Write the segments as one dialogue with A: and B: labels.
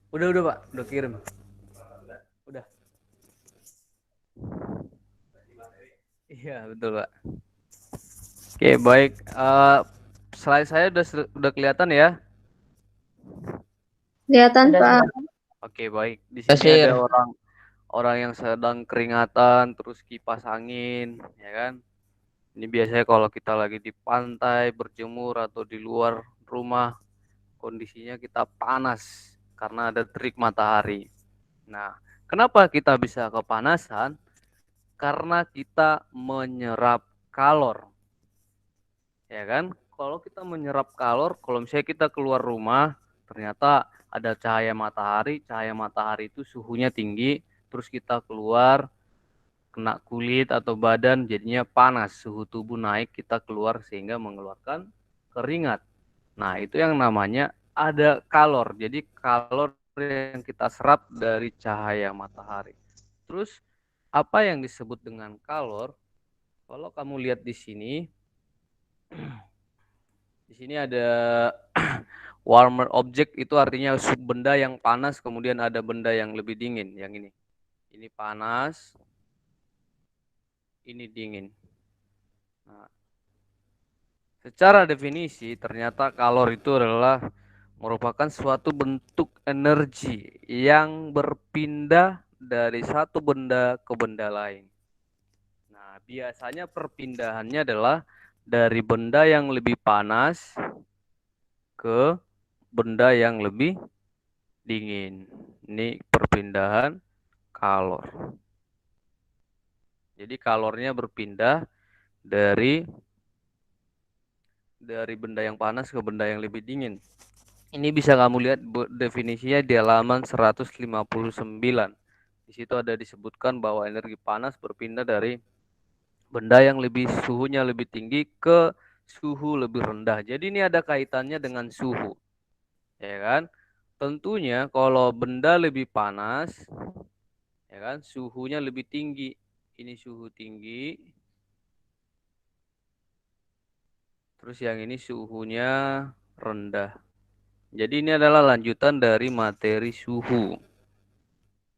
A: Udah Pak, udah kirim. Udah. Iya, betul Pak. Oke, baik. Slide saya udah kelihatan ya.
B: Kelihatan, Pak.
A: Oke, baik. Di sini ada orang orang yang sedang keringatan, terus kipas angin, ya kan? Ini biasanya kalau kita lagi di pantai berjemur atau di luar rumah, kondisinya kita panas karena ada terik matahari. Nah, kenapa kita bisa kepanasan? Karena kita menyerap kalor, ya kan? Kalau kita menyerap kalor, kalau misalnya kita keluar rumah, ternyata ada cahaya matahari itu suhunya tinggi, terus kita keluar kena kulit atau badan jadinya panas, suhu tubuh naik, kita keluar sehingga mengeluarkan keringat. Nah, itu yang namanya ada kalor. Jadi kalor yang kita serap dari cahaya matahari. Terus apa yang disebut dengan kalor? Kalau kamu lihat di sini ada warmer object, itu artinya benda yang panas, kemudian ada benda yang lebih dingin. Yang ini. Ini panas, ini dingin. Nah, secara definisi, ternyata kalor itu adalah merupakan suatu bentuk energi yang berpindah dari satu benda ke benda lain. Nah, biasanya perpindahannya adalah dari benda yang lebih panas ke benda yang lebih dingin. Ini perpindahan kalor. Jadi kalornya berpindah dari benda yang panas ke benda yang lebih dingin. Ini bisa kamu lihat definisinya di halaman 159. Di situ ada disebutkan bahwa energi panas berpindah dari benda yang suhunya lebih tinggi ke suhu lebih rendah. Jadi ini ada kaitannya dengan suhu, ya kan? Tentunya kalau benda lebih panas, ya kan, suhunya lebih tinggi. Ini suhu tinggi, terus yang ini suhunya rendah. Jadi ini adalah lanjutan dari materi suhu.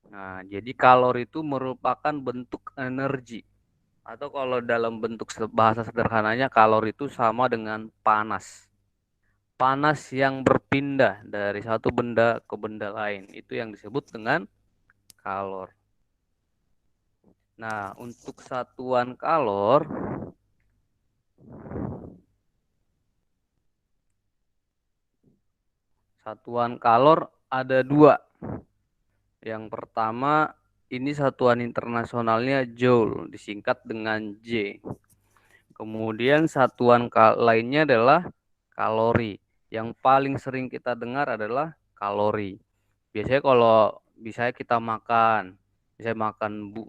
A: Nah, jadi kalor itu merupakan bentuk energi. Atau kalau dalam bentuk bahasa sederhananya, kalor itu sama dengan panas. Panas yang berpindah dari satu benda ke benda lain. Itu yang disebut dengan kalor. Nah, untuk satuan kalor, ada dua. Yang pertama, ini satuan internasionalnya joule, disingkat dengan J. Kemudian satuan lainnya adalah kalori. Yang paling sering kita dengar adalah kalori. Biasanya kalau kita makan,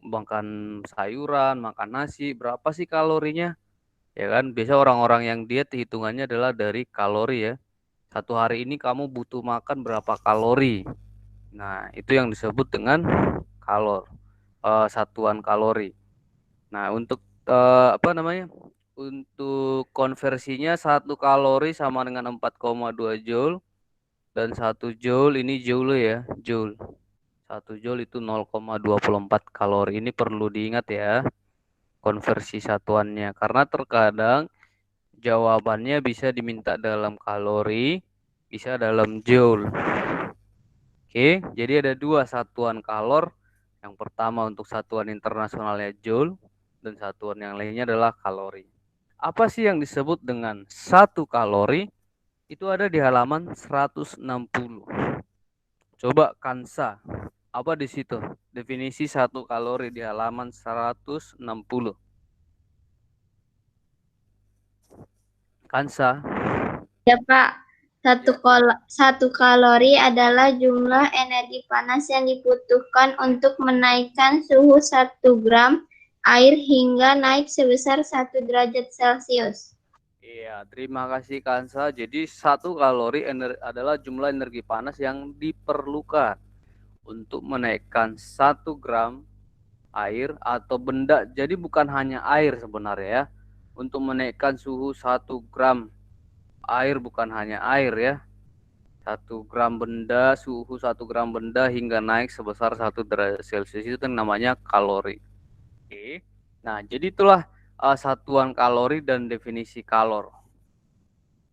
A: makan sayuran, makan nasi, berapa sih kalorinya? Ya kan, biasa orang-orang yang diet hitungannya adalah dari kalori ya. Satu hari ini kamu butuh makan berapa kalori? Nah, itu yang disebut dengan kalor, satuan kalori. Nah, untuk apa namanya? Untuk konversinya 1 kalori sama dengan 4,2 joule, dan 1 joule ini joule ya, joule. 1 joule itu 0,24 kalori. Ini perlu diingat ya, konversi satuannya, karena terkadang jawabannya bisa diminta dalam kalori, bisa dalam joule. Oke, jadi ada dua satuan kalor. Yang pertama untuk satuan internasionalnya joule, dan satuan yang lainnya adalah kalori. Apa sih yang disebut dengan 1 kalori? Itu ada di halaman 160. Coba Kansa, apa di situ? Definisi 1 kalori di halaman 160. Kansa.
B: Ya, Pak.
A: Ya.
B: Satu kalori adalah jumlah energi panas yang dibutuhkan untuk menaikkan suhu 1 gram air hingga naik sebesar 1 derajat Celcius.
A: Iya, terima kasih Kansa. Jadi 1 kalori adalah jumlah energi panas yang diperlukan untuk menaikkan 1 gram air atau benda. Jadi bukan hanya air sebenarnya ya. Untuk menaikkan suhu 1 gram air, bukan hanya air ya. 1 gram benda, suhu 1 gram benda hingga naik sebesar 1 derajat Celcius, itu namanya kalori. Oke. Nah, jadi itulah satuan kalori dan definisi kalor.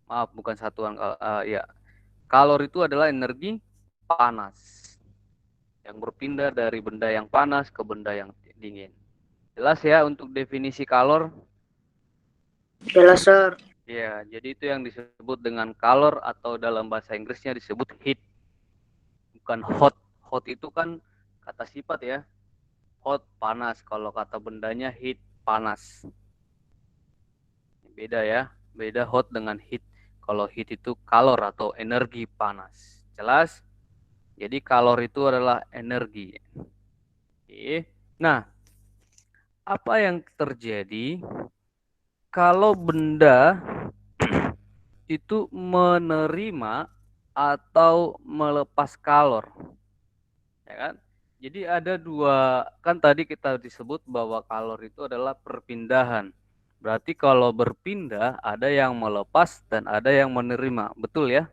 A: Maaf, bukan satuan ya. Kalor itu adalah energi panas yang berpindah dari benda yang panas ke benda yang dingin. Jelas ya untuk definisi kalor?
C: Jelas, Sir.
A: Ya, jadi itu yang disebut dengan kalor atau dalam bahasa Inggrisnya disebut heat. Bukan hot. Hot itu kan kata sifat ya. Hot panas, kalau kata bendanya heat panas. Beda ya. Beda hot dengan heat. Kalau heat itu kalor atau energi panas. Jelas? Jadi kalor itu adalah energi. Oke. Nah, apa yang terjadi kalau benda itu menerima atau melepas kalor? Ya kan? Jadi ada dua, kan tadi kita disebut bahwa kalor itu adalah perpindahan. Berarti kalau berpindah ada yang melepas dan ada yang menerima. Betul ya?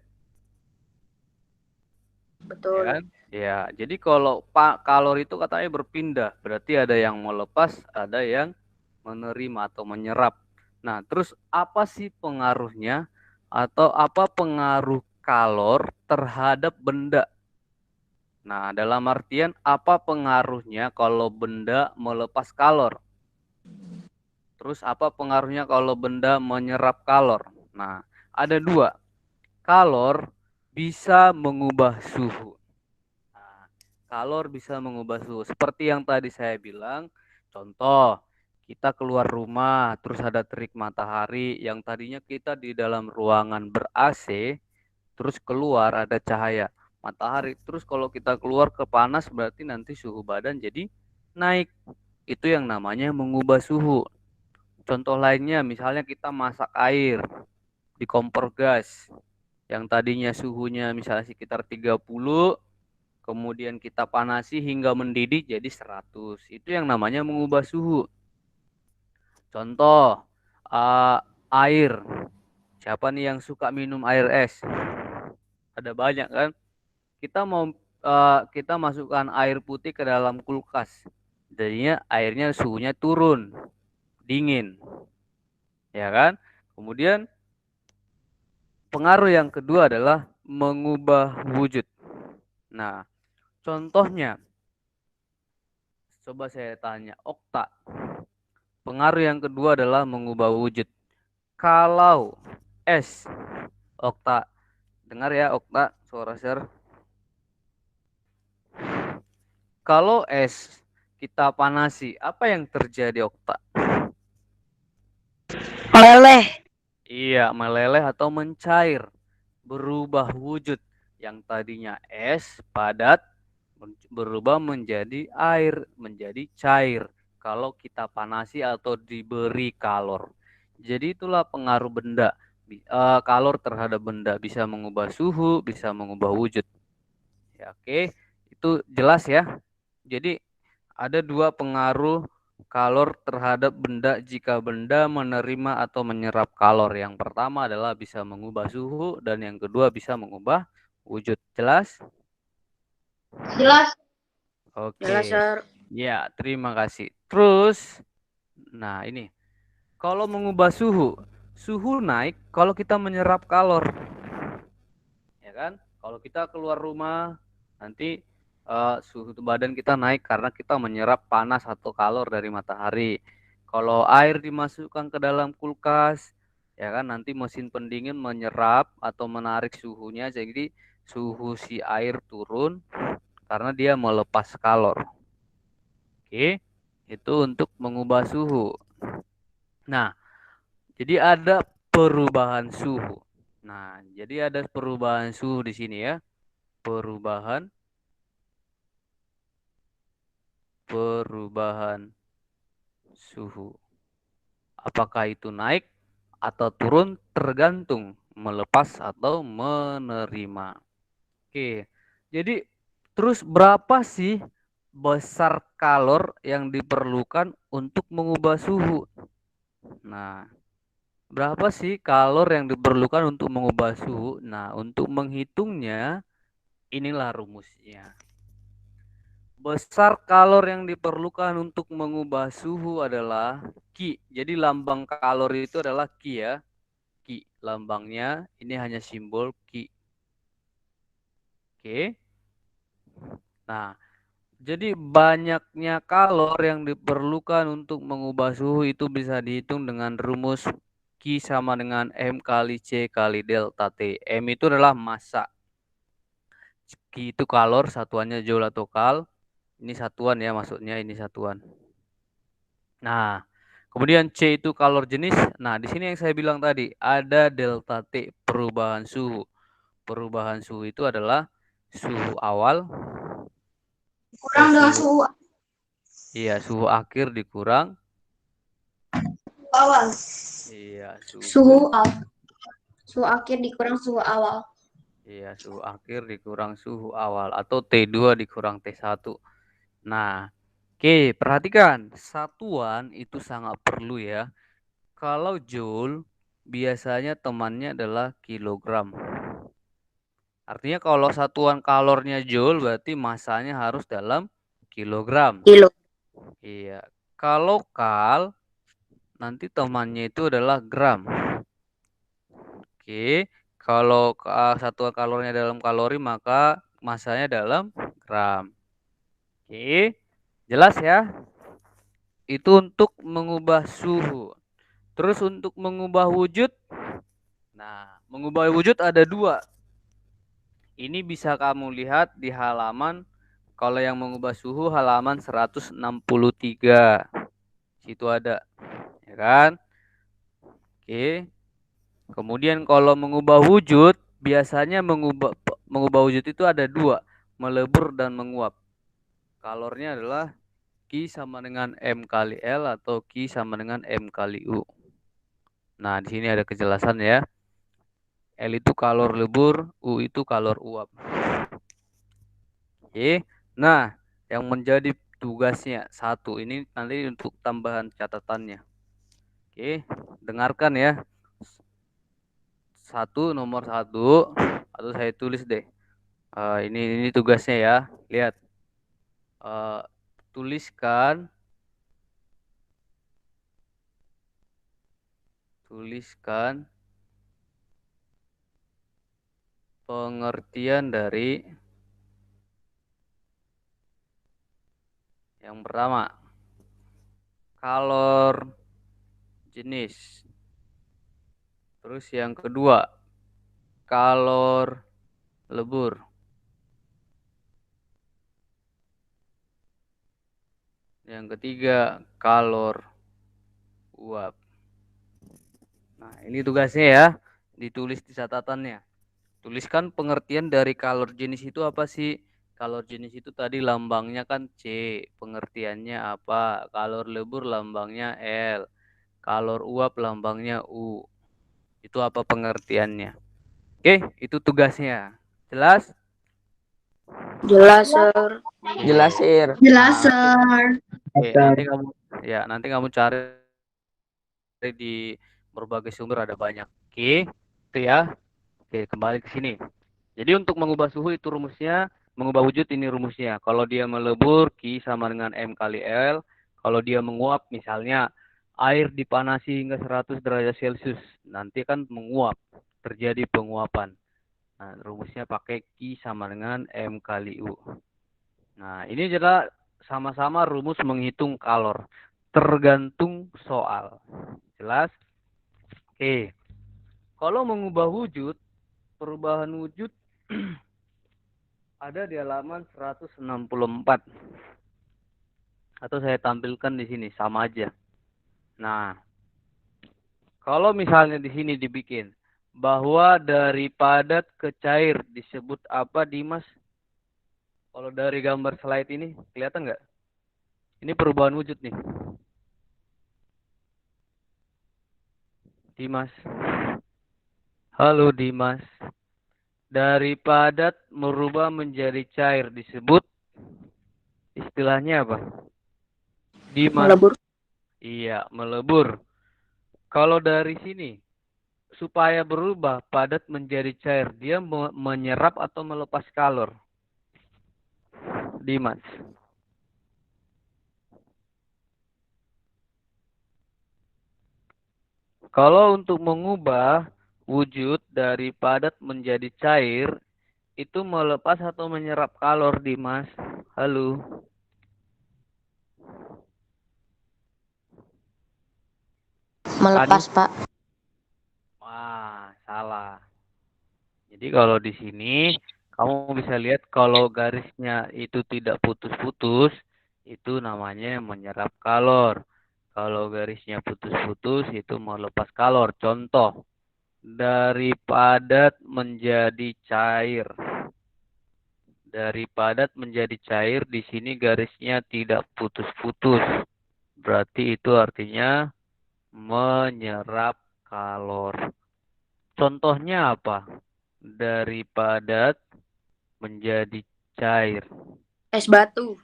C: Betul.
A: Ya kan? Ya, jadi kalau kalor itu katanya berpindah, berarti ada yang melepas, ada yang menerima atau menyerap. Nah, terus apa sih pengaruhnya atau apa pengaruh kalor terhadap benda? Nah, dalam artian apa pengaruhnya kalau benda melepas kalor? Terus apa pengaruhnya kalau benda menyerap kalor? Nah, ada dua. Kalor bisa mengubah suhu. Nah, kalor bisa mengubah suhu. Seperti yang tadi saya bilang, contoh, kita keluar rumah, terus ada terik matahari, yang tadinya kita di dalam ruangan ber-AC, terus keluar ada cahaya matahari. Terus kalau kita keluar ke panas, berarti nanti suhu badan jadi naik. Itu yang namanya mengubah suhu. Contoh lainnya, misalnya kita masak air di kompor gas, yang tadinya suhunya misalnya sekitar 30, kemudian kita panasi hingga mendidih jadi 100. Itu yang namanya mengubah suhu. Contoh, air. Siapa nih yang suka minum air es? Ada banyak kan? Kita masukkan air putih ke dalam kulkas. Jadinya airnya suhunya turun, dingin. Ya kan? Kemudian pengaruh yang kedua adalah mengubah wujud. Nah, contohnya, coba saya tanya, Okta. Pengaruh yang kedua adalah mengubah wujud. Kalau es, Okta, dengar ya Okta, suara share. Kalau es kita panasi, apa yang terjadi Okta?
C: Meleleh.
A: Iya, meleleh atau mencair, berubah wujud. Yang tadinya es padat berubah menjadi air, menjadi cair kalau kita panasi atau diberi kalor. Jadi itulah pengaruh benda, kalor terhadap benda, bisa mengubah suhu, bisa mengubah wujud. Ya, oke, itu jelas ya. Jadi ada dua pengaruh kalor terhadap benda jika benda menerima atau menyerap kalor. Yang pertama adalah bisa mengubah suhu dan yang kedua bisa mengubah wujud. Jelas?
B: Jelas.
A: Oke.
C: Jelas, Sir.
A: Ya, terima kasih. Terus, nah ini, kalau mengubah suhu, suhu naik kalau kita menyerap kalor. Ya kan? Kalau kita keluar rumah, nanti suhu badan kita naik karena kita menyerap panas atau kalor dari matahari. Kalau air dimasukkan ke dalam kulkas, ya kan, nanti mesin pendingin menyerap atau menarik suhunya, jadi suhu si air turun karena dia melepas kalor. Oke, itu untuk mengubah suhu. Nah, jadi ada perubahan suhu. Nah, jadi ada perubahan suhu di sini ya. Perubahan suhu. Apakah itu naik atau turun tergantung melepas atau menerima. Oke, jadi terus berapa sih besar kalor yang diperlukan untuk mengubah suhu? Nah, Berapa sih kalor yang diperlukan untuk mengubah suhu? Nah, untuk menghitungnya, inilah rumusnya. Besar kalor yang diperlukan untuk mengubah suhu adalah Q. Jadi lambang kalor itu adalah Q ya. Q. Lambangnya ini hanya simbol Q. Oke. Nah, jadi banyaknya kalor yang diperlukan untuk mengubah suhu itu bisa dihitung dengan rumus Q sama dengan M kali C kali delta T. M itu adalah massa. Q itu kalor, satuannya joule atau kal. Ini satuan ya, maksudnya ini satuan. Nah, kemudian C itu kalor jenis. Nah, di sini yang saya bilang tadi, ada delta T, perubahan suhu. Perubahan suhu itu adalah suhu awal.
B: Kurang dengan suhu
A: Iya, suhu akhir dikurang.
B: awal.
A: Iya,
B: Suhu akhir dikurang suhu awal.
A: Iya, suhu akhir dikurang suhu awal. Atau T2 dikurang T1. Nah, oke, perhatikan. Satuan itu sangat perlu ya. Kalau joule, biasanya temannya adalah kilogram. Artinya kalau satuan kalornya joule, berarti massanya harus dalam kilogram.
C: Kilo.
A: Iya. Kalau kal, nanti temannya itu adalah gram. Oke. Kalau satuan kalornya dalam kalori, maka massanya dalam gram. Oke. Jelas ya? Itu untuk mengubah suhu. Terus untuk mengubah wujud. Nah, mengubah wujud ada dua. Ini bisa kamu lihat di halaman, kalau yang mengubah suhu halaman 163. Situ ada, ya kan? Oke. Kemudian kalau mengubah wujud, biasanya mengubah wujud itu ada dua, melebur dan menguap. Kalornya adalah Q sama dengan M kali L atau Q sama dengan M kali U. Nah, di sini ada kejelasan ya. L itu kalor lebur, U itu kalor uap. Oke. Nah, yang menjadi tugasnya satu ini nanti untuk tambahan catatannya. Oke, dengarkan ya. Nomor satu, atau saya tulis deh. Ini tugasnya ya. Lihat. Tuliskan pengertian dari yang pertama, kalor jenis. Terus yang kedua, kalor lebur. Yang ketiga, kalor uap. Nah, ini tugasnya ya, ditulis di catatannya. Tuliskan pengertian dari kalor jenis itu apa sih? Kalor jenis itu tadi lambangnya kan C, pengertiannya apa? Kalor lebur lambangnya L, kalor uap lambangnya U. Itu apa pengertiannya? Oke, itu tugasnya. Jelas?
C: Jelas, Sir.
D: Jelas, Sir.
B: Jelas,
A: Nah,
B: Sir.
A: oke, nanti kamu cari di berbagai sumber, ada banyak. Oke, itu ya. Oke, kembali ke sini. Jadi untuk mengubah suhu itu rumusnya, mengubah wujud ini rumusnya. Kalau dia melebur, Q sama dengan M kali L. Kalau dia menguap, misalnya air dipanasi hingga 100 derajat Celcius, nanti kan menguap, terjadi penguapan. Nah, rumusnya pakai Q sama dengan M kali U. Nah, ini adalah sama-sama rumus menghitung kalor, tergantung soal. Jelas? Oke. Kalau mengubah wujud, perubahan wujud ada di halaman 164. Atau saya tampilkan di sini, sama aja. Nah, kalau misalnya di sini dibikin bahwa dari padat ke cair disebut apa, Dimas? Kalau dari gambar slide ini kelihatan nggak? Ini perubahan wujud nih. Dimas. Halo Dimas. Dari padat merubah menjadi cair disebut istilahnya apa? Dimas.
C: Melebur.
A: Iya, melebur. Kalau dari sini, supaya berubah padat menjadi cair, dia menyerap atau melepas kalor? Dimas. Kalau untuk mengubah wujud dari padat menjadi cair, itu melepas atau menyerap kalor, Dimas? Halo.
C: Melepas, Pak.
A: Wah, salah. Jadi kalau di sini kamu bisa lihat kalau garisnya itu tidak putus-putus, itu namanya menyerap kalor. Kalau garisnya putus-putus itu melepas kalor. Contoh, dari padat menjadi cair. Dari padat menjadi cair, di sini garisnya tidak putus-putus. Berarti itu artinya menyerap kalor. Contohnya apa? Dari padat menjadi cair.
C: Es batu.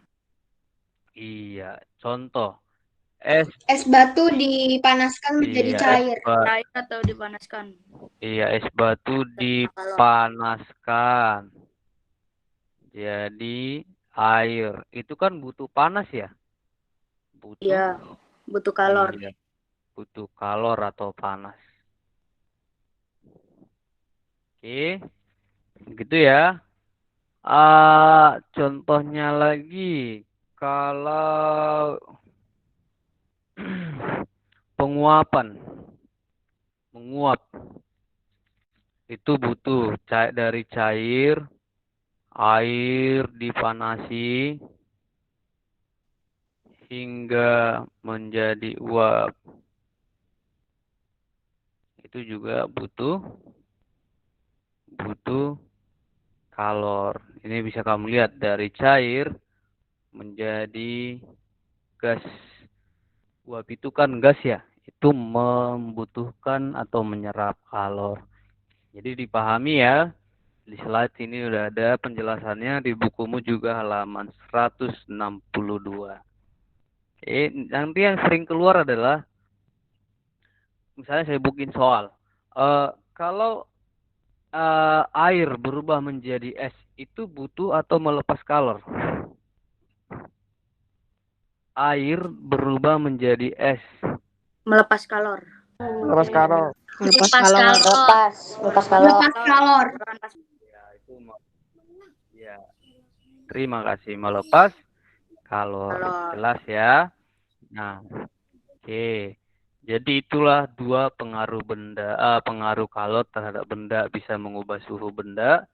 A: Iya, contoh. Es,
B: Es batu dipanaskan menjadi
A: iya,
B: cair.
C: Cair atau dipanaskan.
A: iya, es batu dipanaskan. Jadi air. Itu kan butuh panas ya? Butuh.
C: Iya, butuh kalor.
A: Iya, butuh kalor atau panas. Oke, gitu ya. Contohnya lagi, kalau penguapan, menguap, itu butuh dari cair, air dipanasi hingga menjadi uap. Itu juga butuh kalor. Ini bisa kamu lihat dari cair menjadi gas. Uap itu kan gas ya, itu membutuhkan atau menyerap kalor. Jadi dipahami ya, di slide ini udah ada penjelasannya, di bukumu juga halaman 162. Oke, nanti yang sering keluar adalah, misalnya saya bikin soal, kalau air berubah menjadi es, itu butuh atau melepas kalor? Air berubah menjadi es.
C: Melepas kalor.
D: Melepas kalor.
B: Lepas kalor.
C: Melepas kalor.
B: Lepas kalor.
A: Ya, itu ya. Terima kasih, melepas kalor. Jelas ya. Nah, oke. Jadi itulah dua pengaruh pengaruh kalor terhadap benda, bisa mengubah suhu benda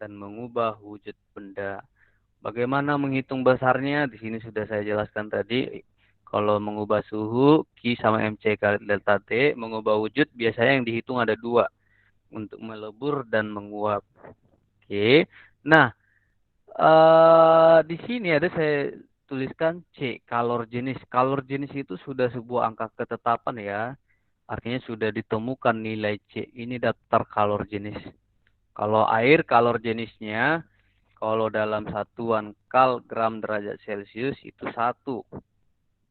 A: dan mengubah wujud benda. Bagaimana menghitung besarnya? Di sini sudah saya jelaskan tadi. Kalau mengubah suhu, Q sama MC kali delta T. Mengubah wujud, biasanya yang dihitung ada dua. Untuk melebur dan menguap. Oke. Nah, di sini ada saya tuliskan C, kalor jenis. Kalor jenis itu sudah sebuah angka ketetapan ya. Artinya sudah ditemukan nilai C. Ini daftar kalor jenis. Kalau air, kalor jenisnya, kalau dalam satuan kal gram derajat Celcius itu 1.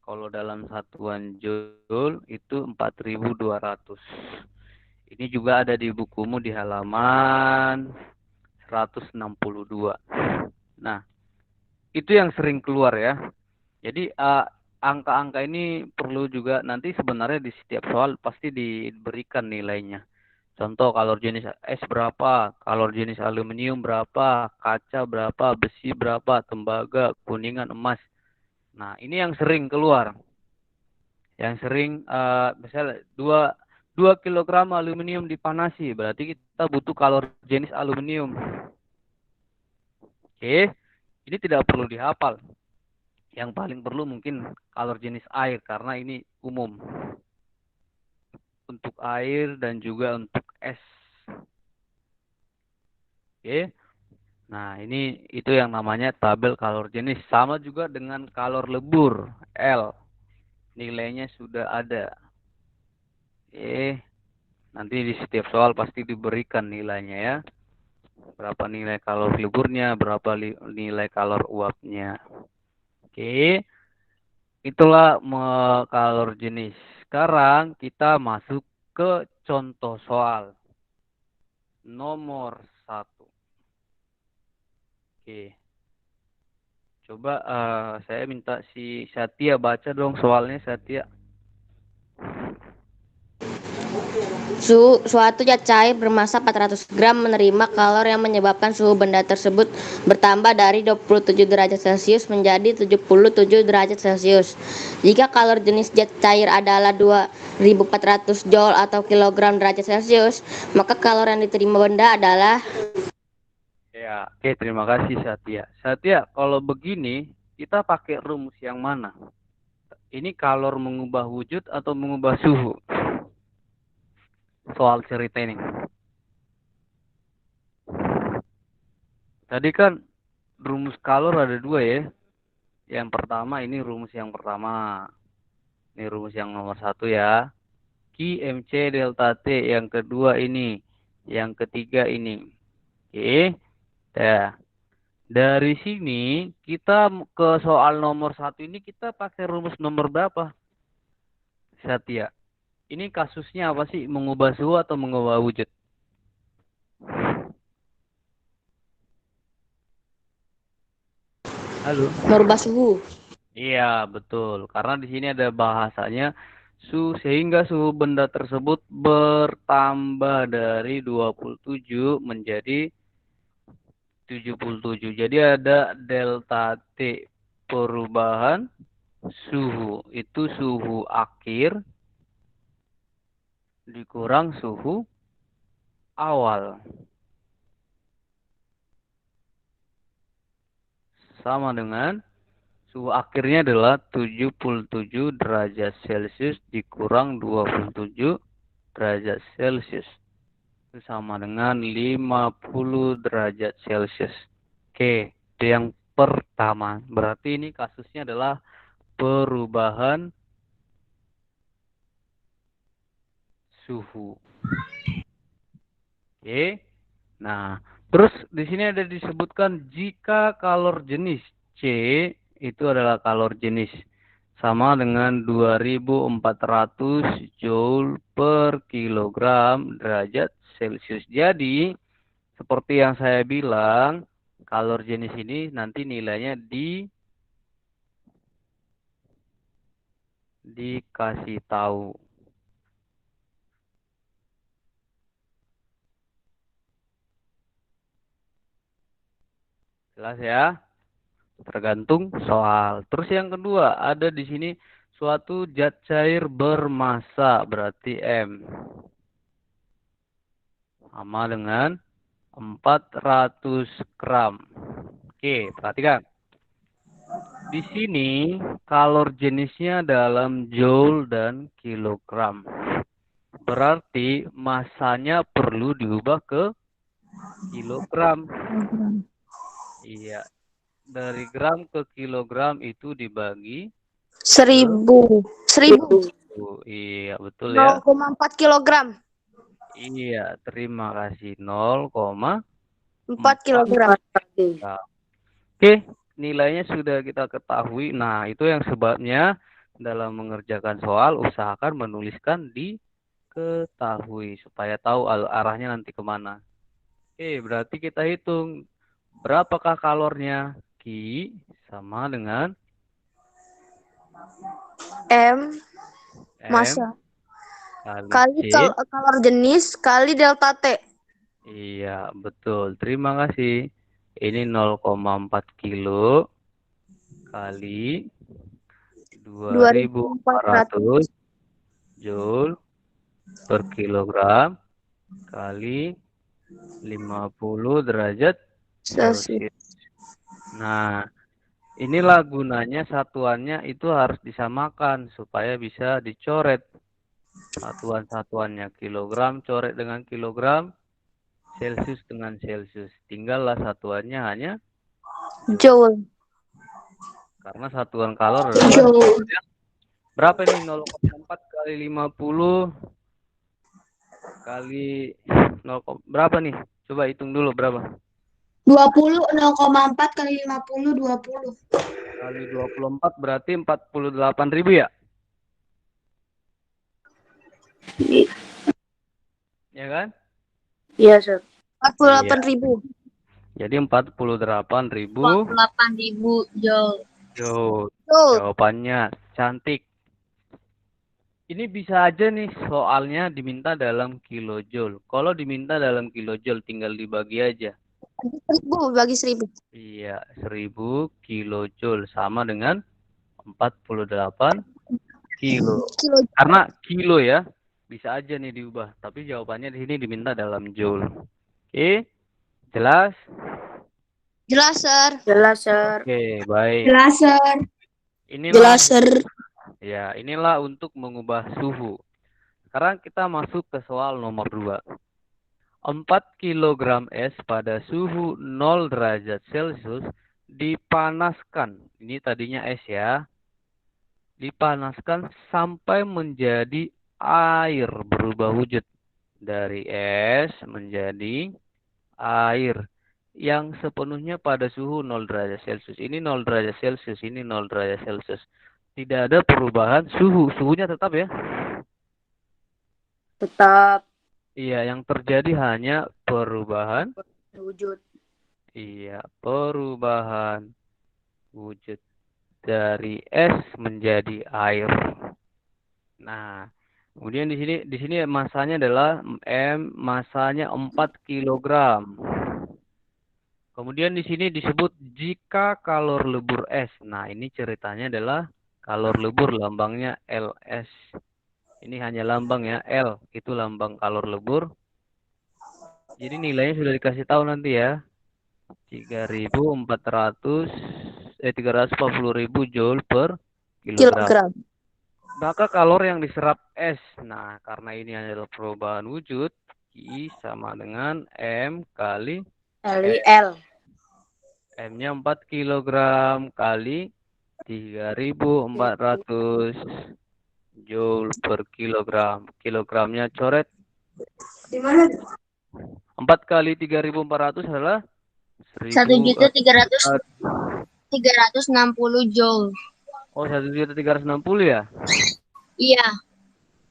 A: Kalau dalam satuan joule itu 4200. Ini juga ada di bukumu di halaman 162. Nah, itu yang sering keluar ya. Jadi angka-angka ini perlu juga nanti sebenarnya di setiap soal pasti diberikan nilainya. Contoh kalor jenis es berapa, kalor jenis aluminium berapa, kaca berapa, besi berapa, tembaga, kuningan, emas. Nah, ini yang sering keluar. Yang sering misalnya 2 kilogram aluminium dipanasi, berarti kita butuh kalor jenis aluminium. Oke, ini tidak perlu dihafal. Yang paling perlu mungkin kalor jenis air, karena ini umum. Untuk air dan juga untuk es. Oke. Nah, ini itu yang namanya tabel kalor jenis. Sama juga dengan kalor lebur, L. Nilainya sudah ada. Oke. Nanti di setiap soal pasti diberikan nilainya ya. Berapa nilai kalor leburnya, berapa nilai kalor uapnya. Oke. Itulah kalor jenis. sekarang kita masuk ke contoh soal nomor 1. Oke. Coba saya minta si Satya baca dong soalnya, Satya.
D: Suatu zat cair bermassa 400 gram menerima kalor yang menyebabkan suhu benda tersebut bertambah dari 27 derajat Celcius menjadi 77 derajat Celcius. Jika kalor jenis zat cair adalah 2400 joule atau kilogram derajat Celcius, maka kalor yang diterima benda adalah...
A: Ya, oke, terima kasih Satya. Satya, kalau begini kita pakai rumus yang mana? Ini kalor mengubah wujud atau mengubah suhu? Soal cerita ini. Tadi kan rumus kalor ada 2 ya. Yang pertama ini rumus yang pertama. Ini rumus yang nomor 1 ya. Q MC delta T. Yang kedua ini. Yang ketiga ini. Oke. Ya. Dari sini kita ke soal nomor 1 ini kita pakai rumus nomor berapa? Satya. Ini kasusnya apa sih? Mengubah suhu atau mengubah wujud? Halo.
D: merubah suhu.
A: Iya, betul. Karena di sini ada bahasanya sehingga suhu benda tersebut bertambah dari 27 menjadi 77. Jadi ada delta T perubahan suhu. Itu suhu akhir dikurang suhu awal. Sama dengan suhu akhirnya adalah 77 derajat Celcius dikurang 27 derajat Celcius. Itu sama dengan 50 derajat Celcius. Oke, itu yang pertama. Berarti ini kasusnya adalah perubahan suhu. Oke. Nah, terus di sini ada disebutkan jika kalor jenis C itu adalah kalor jenis sama dengan 2400 joule per kilogram derajat Celcius. Jadi, seperti yang saya bilang, kalor jenis ini nanti nilainya dikasih tahu. Jelas ya? Tergantung soal. Terus yang kedua, ada di sini suatu zat cair bermassa, berarti M. Sama dengan 400 gram. Oke, perhatikan. Di sini kalor jenisnya dalam joule dan kilogram. Berarti massanya perlu diubah ke kilogram. Iya. Dari gram ke kilogram itu dibagi
D: 1000.
A: Iya, betul ya.
D: 0,4 kilogram.
A: Iya, terima kasih. 0,4
D: kilogram.
A: Oke, nilainya sudah kita ketahui. Nah, itu yang sebabnya dalam mengerjakan soal usahakan menuliskan diketahui supaya tahu arahnya nanti kemana. Oke, berarti kita hitung berapakah kalornya? Q sama dengan
D: M massa kali kalor jenis kali delta T.
A: Iya, betul. Terima kasih. Ini 0,4 kilo kali 2400 joule per kilogram kali 50 derajat Celcius. Nah, inilah gunanya satuannya itu harus disamakan supaya bisa dicoret. Satuan-satuannya kilogram coret dengan kilogram, Celcius dengan Celcius. Tinggallah satuannya hanya
D: joule.
A: Karena satuan kalor adalah joule. Berapa ini? 0,4 kali 50 kali 0, berapa nih? Coba hitung dulu berapa?
D: 20, 0,4 kali 50, 20.
A: Kali 24 berarti 48.000 ya? Ya kan?
C: Iya, Sir.
D: 48.000.
A: Jadi 48.000
B: 48.000 joule.
A: joule.
D: Betul.
A: Jawabannya cantik. Ini bisa aja nih soalnya diminta dalam kilojoule. Kalau diminta dalam kilojoule tinggal dibagi aja.
D: 1.000 bagi 1.000.
A: Iya, 1000 kilojoule sama dengan 48 kilo.
D: Kilo.
A: Karena kilo ya, bisa aja nih diubah. Tapi jawabannya di sini diminta dalam joule. Oke, jelas?
D: Jelas, Sir.
C: Jelas, Sir.
A: Oke, baik.
B: Jelas, Sir.
A: Inilah
D: Sir.
A: ya, inilah untuk mengubah suhu. Sekarang kita masuk ke soal nomor 2. 4 kg es pada suhu 0 derajat Celcius dipanaskan. Ini tadinya es ya. Dipanaskan sampai menjadi air, berubah wujud dari es menjadi air yang sepenuhnya pada suhu 0 derajat Celcius. Ini 0 derajat Celcius, ini 0 derajat Celcius. Tidak ada perubahan suhu. Suhunya tetap ya.
C: Tetap
A: Iya, yang terjadi hanya perubahan.
C: wujud.
A: Iya, perubahan wujud dari es menjadi air. Nah, kemudian di sini masanya adalah masanya 4 kg. Kemudian di sini disebut jika kalor lebur es. Nah, ini ceritanya adalah kalor lebur lambangnya LS. Ini hanya lambang ya, L itu lambang kalor lebur. Jadi nilainya sudah dikasih tahu nanti ya. 340.000 joule per kilogram. Maka kalor yang diserap es. Nah, karena ini adalah perubahan wujud, I sama dengan M kali
C: L.
A: M-nya 4 kg kali 3.400 joule per kilogram. Kilogramnya coret.
B: Di mana?
A: 4 kali 3.400 adalah
B: 1.360 joule.
A: Oh, 1.360 ya?
B: Iya,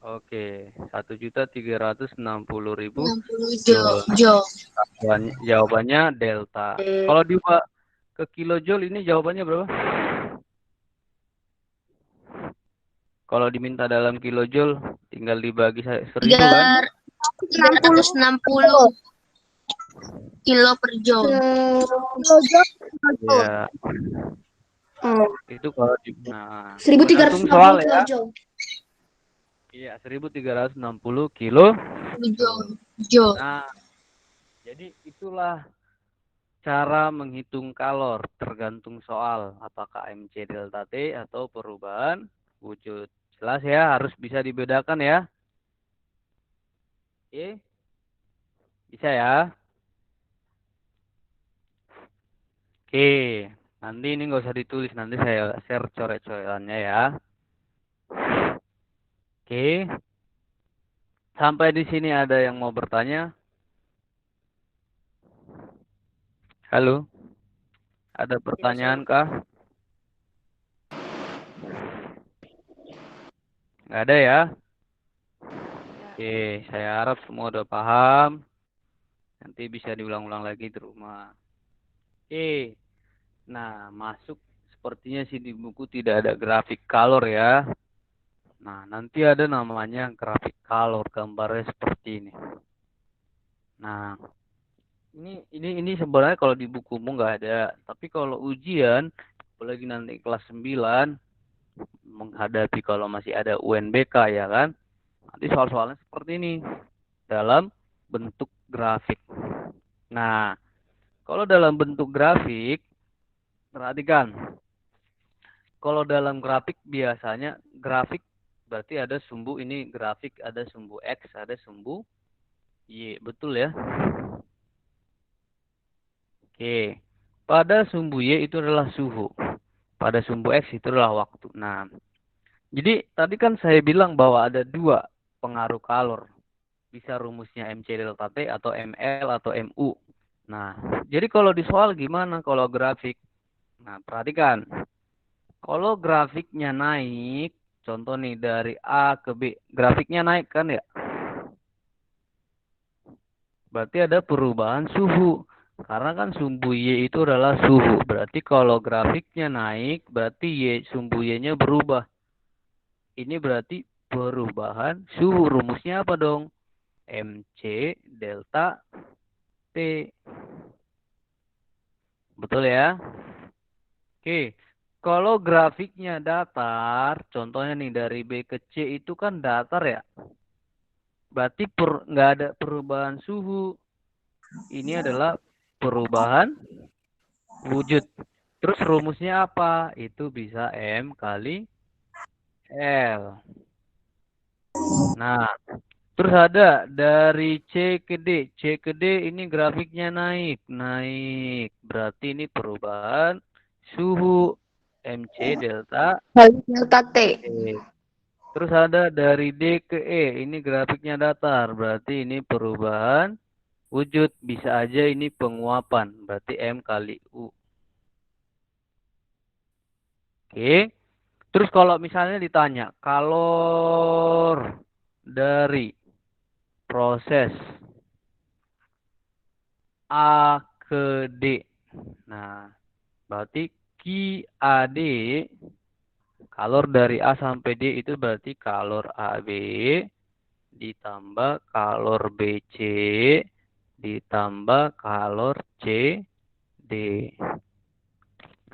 A: Oke, 1.360.000
B: 60 joule.
A: Jawabannya delta. Kalau diubah ke kilojoule ini jawabannya berapa? Kalau diminta dalam kilojoule tinggal dibagi 1.000 kan?
B: 360 kilo per joule.
A: Ya. Itu kalau nah,
D: 1.360
A: tergantung soal ya.
D: kilojoule.
A: Iya, 1.360 kilo
B: Joule.
A: Nah, jadi itulah cara menghitung kalor tergantung soal apakah MC delta T atau perubahan wujud. Jelas ya, harus bisa dibedakan ya. Oke. Bisa ya. Oke, nanti ini nggak usah ditulis, nanti saya share coret-coretannya ya. Oke. Sampai di sini ada yang mau bertanya? Halo? Ada pertanyaan kah? Nggak ada ya? Oke, saya harap semua udah paham. Nanti bisa diulang-ulang lagi di rumah. Oke. Nah, masuk sepertinya sih di buku tidak ada grafik kalor ya. Nah, nanti ada namanya grafik kalor, gambarnya seperti ini. Nah, ini sebenarnya kalau di bukumu nggak ada, tapi kalau ujian, apalagi nanti kelas 9 menghadapi kalau masih ada UNBK ya kan, nanti soal-soalnya seperti ini dalam bentuk grafik. Nah, kalau dalam bentuk grafik, perhatikan. Kalau dalam grafik biasanya grafik berarti ada sumbu ini grafik, ada sumbu X, ada sumbu Y, betul ya? Oke, pada sumbu Y itu adalah suhu, pada sumbu X itu adalah waktu. Nah, jadi tadi kan saya bilang bahwa ada dua pengaruh kalor, bisa rumusnya MC delta T atau ML atau MU. Nah, jadi kalau di soal gimana kalau grafik? Nah, perhatikan, kalau grafiknya naik, contoh nih dari A ke B, grafiknya naik kan ya? Berarti ada perubahan suhu. Karena kan sumbu Y itu adalah suhu. Berarti kalau grafiknya naik, berarti sumbu Y-nya berubah. Ini berarti perubahan suhu. Rumusnya apa dong? MC delta T. Betul ya? Oke. Kalau grafiknya datar, contohnya nih dari B ke C itu kan datar ya. Berarti nggak ada perubahan suhu. Ini adalah perubahan wujud. Terus rumusnya apa? Itu bisa M kali L. Nah, terus ada dari C ke D. C ke D ini grafiknya naik. Naik. Berarti ini perubahan suhu. MC delta
B: Delta T.
A: T. Terus ada dari D ke E. Ini grafiknya datar. Berarti ini perubahan wujud. Bisa aja ini penguapan. Berarti M kali U. Oke. Terus kalau misalnya ditanya, kalor dari proses A ke D. Nah, berarti QAD, kalor dari A sampai D itu berarti kalor AB ditambah kalor BC ditambah kalor CD.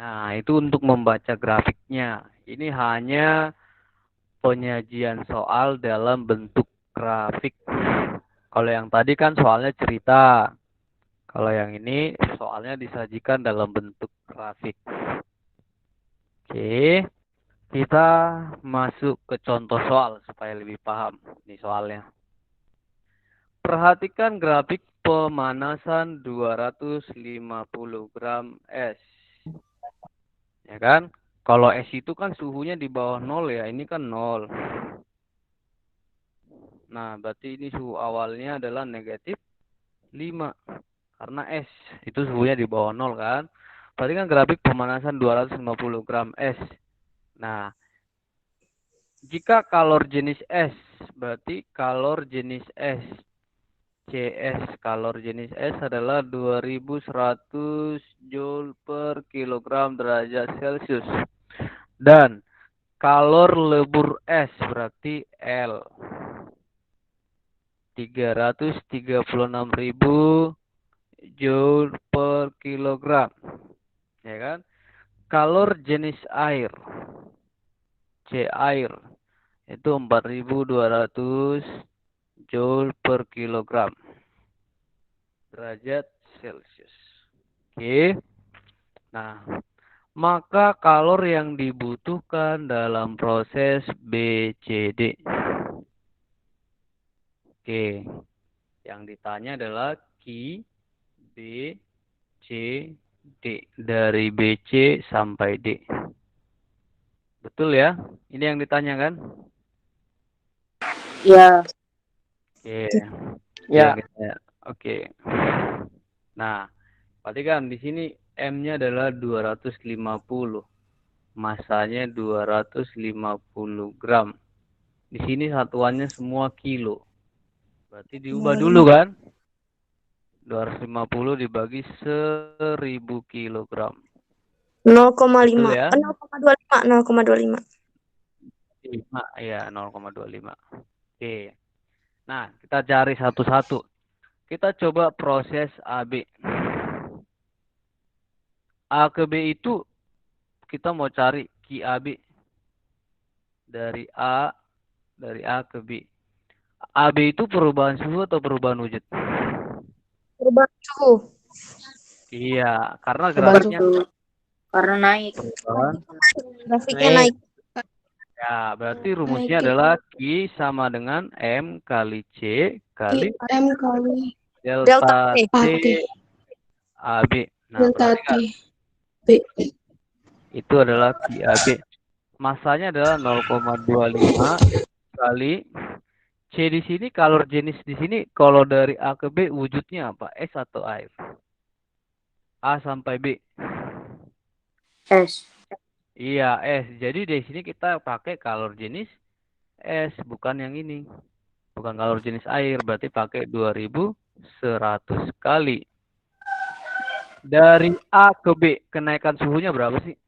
A: Nah, itu untuk membaca grafiknya. Ini hanya penyajian soal dalam bentuk grafik. Kalau yang tadi kan soalnya cerita. Kalau yang ini soalnya disajikan dalam bentuk grafik. Oke, kita masuk ke contoh soal supaya lebih paham nih soalnya. Perhatikan grafik pemanasan 250 gram es. Ya kan? Kalau es itu kan suhunya di bawah 0 ya, ini kan 0. Nah, berarti ini suhu awalnya adalah negatif 5. Karena es itu suhunya di bawah 0 kan. Berarti kan grafik pemanasan 250 gram es. Nah, jika kalor jenis es, berarti kalor jenis es. CS, kalor jenis es adalah 2100 Joule per kilogram derajat Celcius. Dan kalor lebur es berarti L. 336.000 Joule per kilogram. Ya kan? Kalor jenis air. C air itu 4.200 Joule per kilogram derajat Celcius. Oke. Nah, maka kalor yang dibutuhkan dalam proses BCD. Oke. Yang ditanya adalah Q, B, C, D. Dari BC sampai D. Betul ya? Ini yang ditanya kan?
C: Ya.
A: Oke.
C: Ya.
A: Oke. Nah, perhatikan di sini M-nya adalah 250. Masanya 250 gram. Di sini satuannya semua kilo. Berarti diubah dulu kan? 250 dibagi 1000 kilogram.
B: 0,5.
A: Ya?
B: 0,25. 0,25.
A: 5, ya 0,25. Oke. Nah, kita cari satu-satu. Kita coba proses AB. A ke B itu kita mau cari QAB. Dari A ke B. AB itu perubahan suhu atau perubahan wujud?
B: Perubahan suhu.
A: Iya, karena
C: Perubahan
A: grafiknya
C: suhu. Karena naik.
A: perubahan
B: Grafiknya naik.
A: Ya, berarti rumusnya adalah Q sama dengan M kali C kali
B: M kali
A: delta
B: T.
A: T AB. Nah,
B: Delta
A: berarti kan
B: T. B.
A: itu adalah QAB. Masanya adalah 0,25 kali C di sini, kalor jenis di sini, kalau dari A ke B wujudnya apa? Es atau air? A sampai B.
C: S.
A: Iya, S. Jadi di sini kita pakai kalor jenis S, bukan yang ini. Bukan kalor jenis air, berarti pakai 2100 kali. Dari A ke B, kenaikan suhunya berapa sih?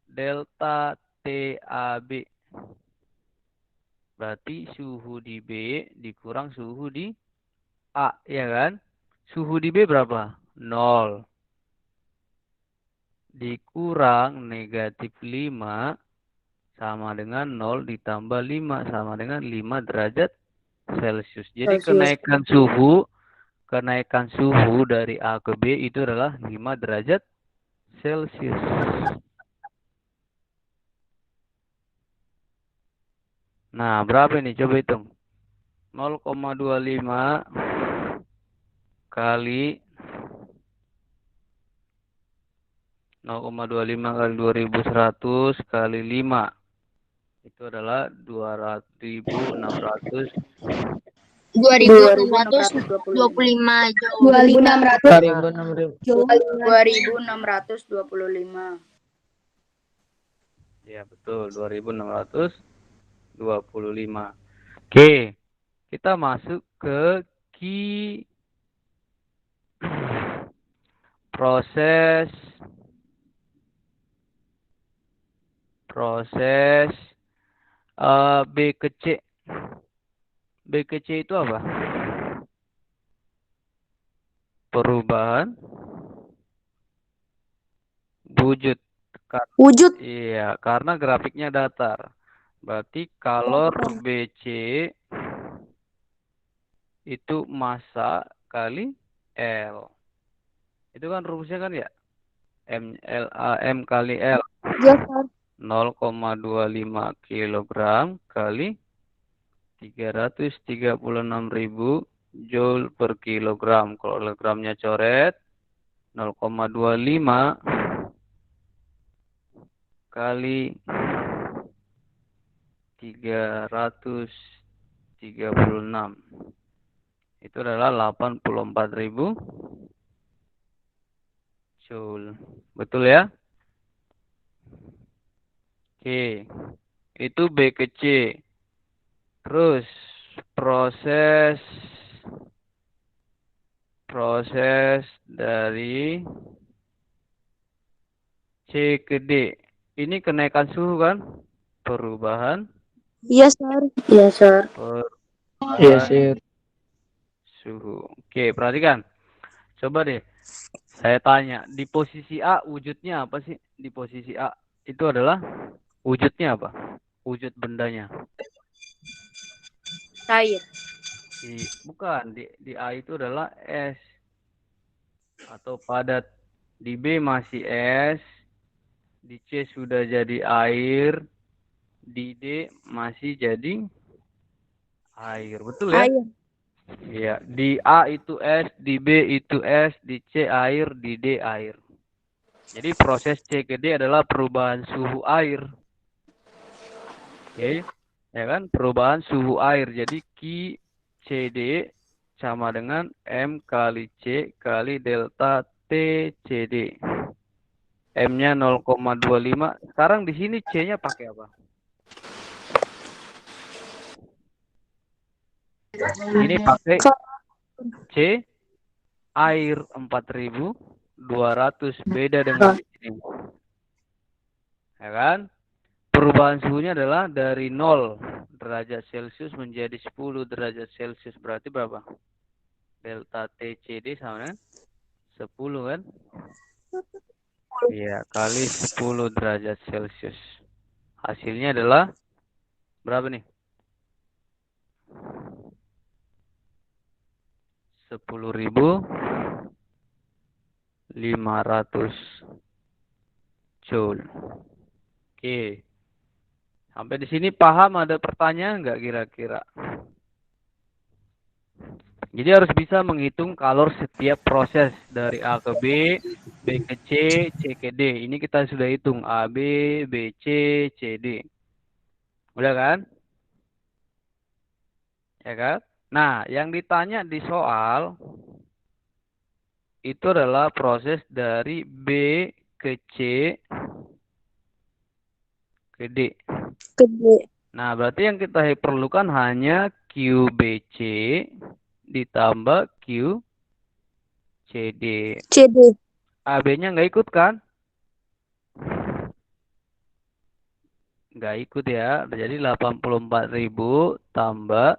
A: Delta TAB. Berarti suhu di B dikurang suhu di A, ya kan? Suhu di B berapa? 0. Dikurang negatif 5 sama dengan 0 ditambah 5 sama dengan 5 derajat Celcius. Jadi kenaikan suhu dari A ke B itu adalah 5 derajat Celcius. Nah, berapa ini? Coba hitung. 0,25 kali 0,25 kali 2100 kali 5. Itu adalah 2600.
B: 2625 joule.
C: 2625.
A: Ya, betul. 2625. Oke. Kita masuk ke proses B ke C. B ke C itu apa? Perubahan wujud.
D: Wujud.
A: Iya, karena grafiknya datar. Berarti kalor BC itu massa kali L. Itu kan rumusnya kan ya? M kali L.
D: Iya, Sar.
A: 0,25 kilogram kali 336.000 joule per kilogram. Kalau kilogramnya coret, 0,25 kali 336. Itu adalah 84.000 joule. Betul ya? Oke. Itu B ke C. Terus proses dari C ke D. Ini kenaikan suhu kan? Perubahan.
D: Iya, Sar.
C: Iya, Sir.
A: Perubahan suhu. Oke, perhatikan. Coba deh. Saya tanya, di posisi A wujudnya apa sih? Di posisi A itu adalah wujudnya apa? Wujud bendanya.
C: Cair.
A: Bukan, di A itu adalah es atau padat. Di B masih es, di C sudah jadi air, di D masih jadi air. Betul ya?
D: Air.
A: Iya, di A itu es, di B itu es, di C air, di D air. Jadi proses C ke D adalah perubahan suhu air. Oke, ya kan? Perubahan suhu air. Jadi Q CD sama dengan M kali C kali delta TCD. M-nya 0,25. Sekarang di sini C-nya pakai apa? Ini pakai C air 4200, beda dengan di sini. Ya kan? Perubahan suhunya adalah dari 0 derajat Celcius menjadi 10 derajat Celcius. Berarti berapa? Delta TCD sama dengan 10 kan? Iya, kali 10 derajat Celcius. Hasilnya adalah berapa nih? 10.500 joule. Oke. Sampai di sini paham? Ada pertanyaan nggak kira-kira? Jadi harus bisa menghitung kalor setiap proses dari A ke B, B ke C, C ke D. Ini kita sudah hitung A, B, B, C, C, D. Udah kan? Ya kan? Nah, yang ditanya di soal itu adalah proses dari B ke C ke D. Nah, berarti yang kita perlukan hanya QBC ditambah QCD. AB-nya nggak ikut kan? Nggak ikut ya. Jadi 84.000 tambah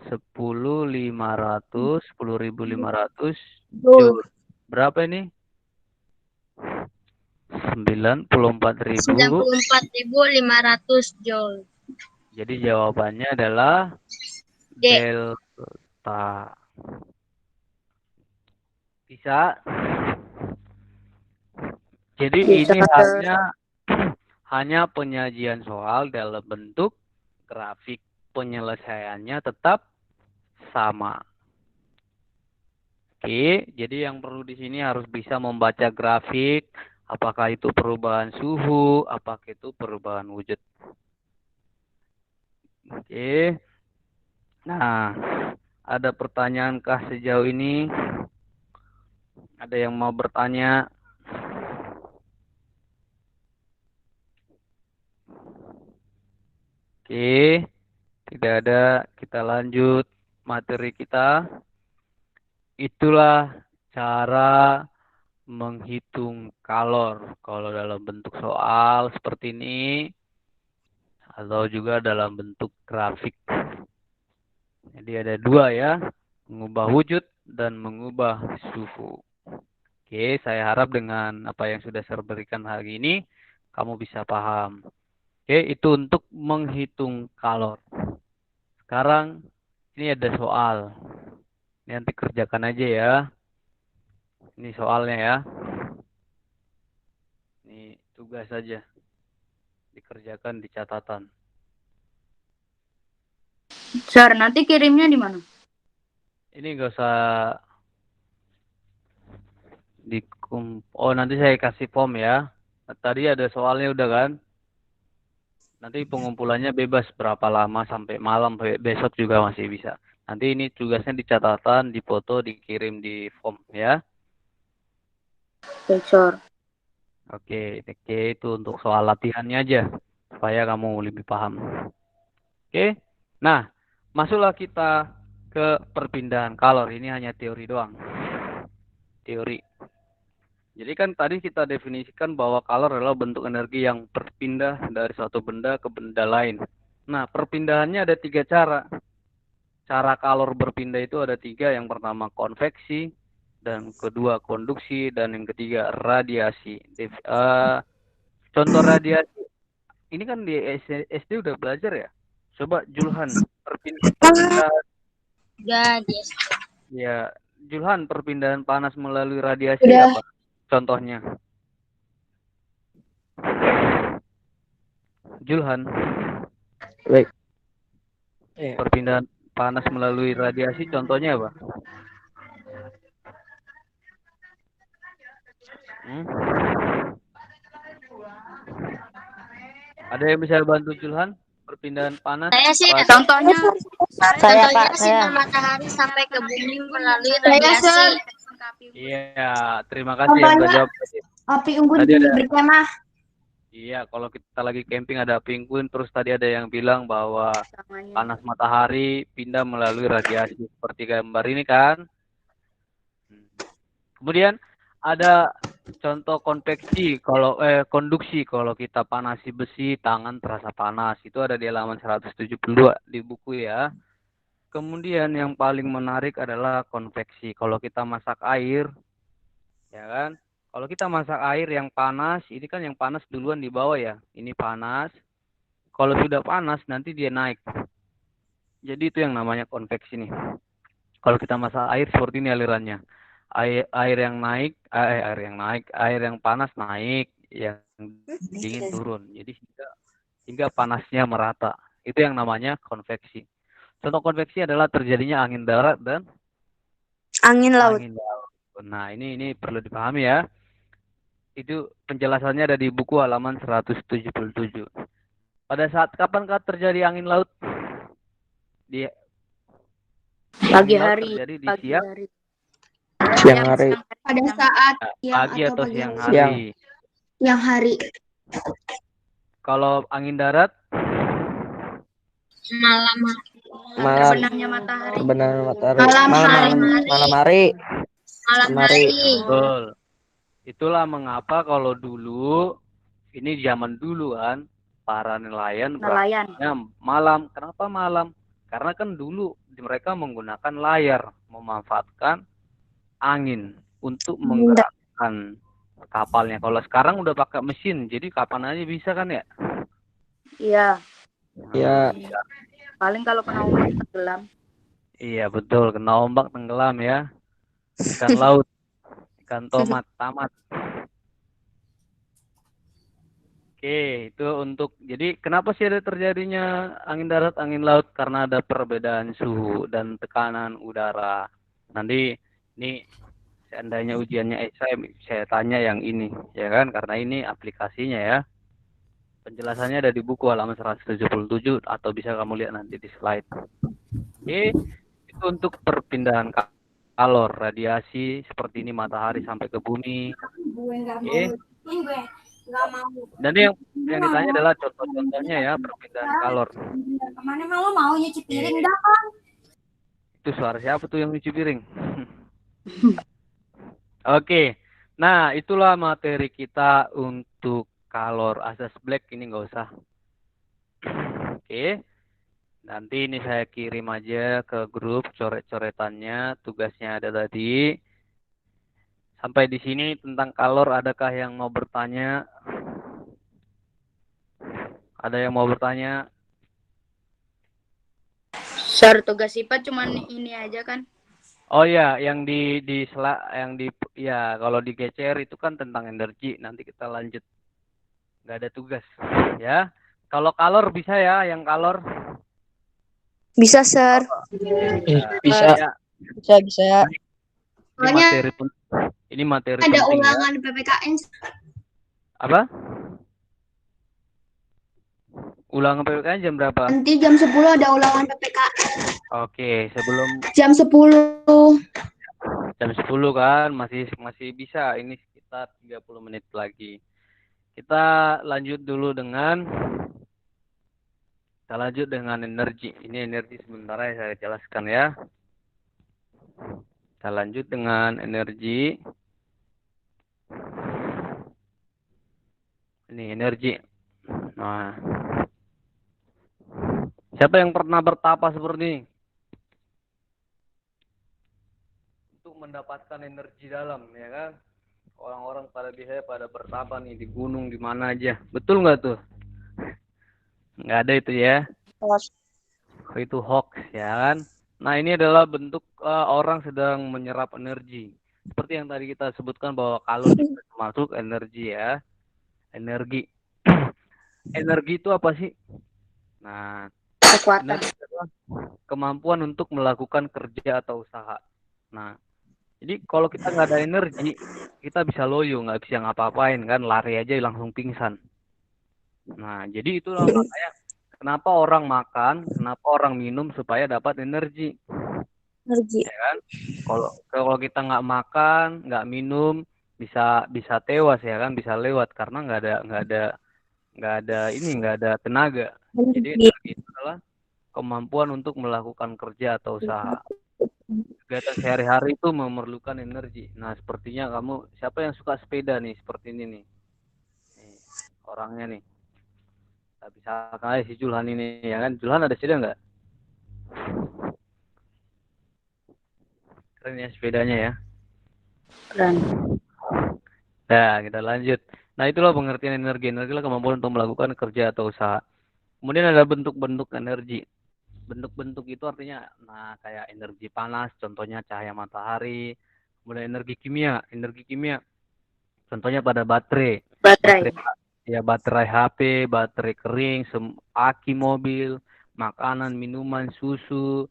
A: 10.500 joule. Berapa ini? 94.000.
B: 94.500 joule.
A: Jadi jawabannya adalah
B: D.
A: delta. Bisa? Jadi
C: Bisa,
A: ini
C: Sir.
A: hanya penyajian soal dalam bentuk grafik. Penyelesaiannya tetap sama. Oke, jadi yang perlu di sini harus bisa membaca grafik, apakah itu perubahan suhu, apakah itu perubahan wujud. Oke. Nah, ada pertanyaankah sejauh ini? Ada yang mau bertanya? Oke, tidak ada. Kita lanjut materi kita. Itulah cara menghitung kalor. Kalau dalam bentuk soal seperti ini, atau juga dalam bentuk grafik. Jadi ada dua ya, mengubah wujud dan mengubah suhu. Oke, saya harap dengan apa yang sudah saya berikan hari ini, kamu bisa paham. Oke, itu untuk menghitung kalor. Sekarang ini ada soal. Ini nanti kerjakan aja ya. Ini soalnya ya. Ini tugas saja. Dikerjakan di catatan.
C: Sir, nanti kirimnya di mana?
A: Ini nggak usah oh, nanti saya kasih form ya. Tadi ada soalnya udah kan? Nanti pengumpulannya bebas berapa lama sampai malam, besok juga masih bisa. Nanti ini tugasnya di catatan, dipoto, dikirim di form ya.
C: Oke, Sir.
A: Oke, itu untuk soal latihannya aja supaya kamu lebih paham. Oke. Nah, masuklah kita ke perpindahan kalor. Ini hanya teori doang. Teori. Jadi kan tadi kita definisikan bahwa kalor adalah bentuk energi yang berpindah dari suatu benda ke benda lain. Nah, perpindahannya ada 3 cara. Cara kalor berpindah itu ada 3. Yang pertama konveksi, dan kedua konduksi, dan yang ketiga radiasi. Contoh radiasi, ini kan di SD udah belajar ya. Coba Julhan, perpindahan. Ya, Julhan, perpindahan panas melalui radiasi apa? Contohnya. Julhan.
E: Baik.
A: Perpindahan panas melalui radiasi contohnya apa? Ada yang bisa bantu Julhan? Perpindahan panas?
B: Saya sih
C: Contohnya
B: contohnya sinar matahari sampai ke bumi melalui radiasi.
A: Iya, terima kasih yang udah jawab.
F: Api unggun berkemah.
A: Iya, kalau kita lagi camping ada api unggun, terus tadi ada yang bilang bahwa panas matahari pindah melalui radiasi seperti gambar ini kan. Kemudian ada contoh konveksi, kalau konduksi, kalau kita panasi besi, tangan terasa panas. Itu ada di halaman 172 di buku ya. Kemudian yang paling menarik adalah konveksi. Kalau kita masak air, ya kan? Kalau kita masak air yang panas, ini kan yang panas duluan di bawah ya. Ini panas. Kalau sudah panas, nanti dia naik. Jadi itu yang namanya konveksi nih. Kalau kita masak air seperti ini alirannya. Air yang panas naik, yang dingin turun. Jadi hingga panasnya merata. Itu yang namanya konveksi. Contoh konveksi adalah terjadinya angin darat dan
F: Angin laut.
A: Nah, ini perlu dipahami ya. Itu penjelasannya ada di buku halaman 177. Pada saat kapankah terjadi angin laut? Di
C: pagi hari.
A: Terjadi di
C: Pagi hari.
E: Siang hari.
F: Pada saat
A: pagi atau siang hari.
F: Yang hari.
A: Kalau angin darat?
B: Malam
C: Sebenarnya matahari.
F: Malam hari.
C: Malam hari.
A: Betul. Itulah mengapa kalau dulu, ini zaman dulu kan, para nelayan berangkatnya malam. Kenapa malam? Karena kan dulu mereka menggunakan layar, memanfaatkan angin untuk menggerakkan kapalnya. Kalau sekarang udah pakai mesin, jadi kapan aja bisa kan ya?
C: Iya.
A: Iya.
C: Paling kalau kena ombak tenggelam.
A: Iya betul, kena ombak tenggelam ya. Ikan laut, ikan tomat, tamat. Oke, itu untuk, jadi kenapa sih ada terjadinya angin darat, angin laut? Karena ada perbedaan suhu dan tekanan udara. Nanti ini seandainya ujiannya saya tanya yang ini, ya kan? Karena ini aplikasinya ya. Penjelasannya ada di buku halaman 177 atau bisa kamu lihat nanti di slide. Oke, itu untuk perpindahan kalor, radiasi seperti ini matahari sampai ke bumi. Oke. Dan yang ditanya adalah contoh-contohnya ya perpindahan kalor.
F: Kemana mau nyuci piring dah kan?
A: Itu suara siapa tuh yang nyuci piring? Oke. Nah, itulah materi kita untuk kalor asas black, ini nggak usah. Oke. Nanti ini saya kirim aja ke grup coret-coretannya, tugasnya ada tadi. Sampai di sini tentang kalor, adakah yang mau bertanya? Ada yang mau bertanya?
C: Sar, tugas IPA cuman ini aja kan?
A: Oh ya, yang ya kalau digecer itu kan tentang energi. Nanti kita lanjut. Nggak ada tugas, ya. Kalau kalor bisa ya, yang kalor?
F: Bisa, Sir.
A: Bisa. Ya.
F: Bisa.
A: Ini materi
F: Ada
A: penting
F: ulangan
A: ya.
F: PPKN.
A: Apa? Ulangan PPKN jam berapa?
F: Nanti jam 10 ada ulangan PPKN.
A: Oke, sebelum
F: Jam 10.
A: jam 10 kan masih bisa, ini sekitar 30 menit lagi. Kita lanjut dengan energi. Ini energi sebentar ya saya jelaskan ya. Kita lanjut dengan energi. Ini energi. Nah, siapa yang pernah bertapa seperti ini? Untuk mendapatkan energi dalam, ya kan? Orang-orang pada bertapa nih di gunung di mana aja. Betul nggak tuh? Nggak ada itu ya. Itu hoax ya kan. Nah ini adalah bentuk orang sedang menyerap energi. Seperti yang tadi kita sebutkan bahwa kalor juga termasuk energi ya. Energi. Energi itu apa sih? Nah, energi adalah kemampuan untuk melakukan kerja atau usaha. Nah, jadi kalau kita nggak ada energi, kita bisa loyo, nggak bisa ngapa-apain kan, lari aja langsung pingsan. Nah, jadi itulah makanya kenapa orang makan, kenapa orang minum supaya dapat energi. Ya kan? Kalau kita nggak makan, nggak minum, bisa tewas ya kan, bisa lewat karena nggak ada tenaga. Jadi energi itu adalah kemampuan untuk melakukan kerja atau usaha. Kegiatan sehari-hari itu memerlukan energi. Nah, sepertinya siapa yang suka sepeda nih, seperti ini nih. Nih orangnya nih. Bisa kayak si Julhan ini, ya kan? Julhan ada sepeda nggak? Keren ya sepedanya ya.
C: Keren.
A: Nah, kita lanjut. Nah, itulah pengertian energi. Energi adalah kemampuan untuk melakukan kerja atau usaha. Kemudian ada bentuk-bentuk energi. Bentuk-bentuk itu artinya, kayak energi panas, contohnya cahaya matahari. Kemudian energi kimia. Energi kimia, contohnya pada baterai. Baterai HP, baterai kering, aki mobil, makanan, minuman, susu,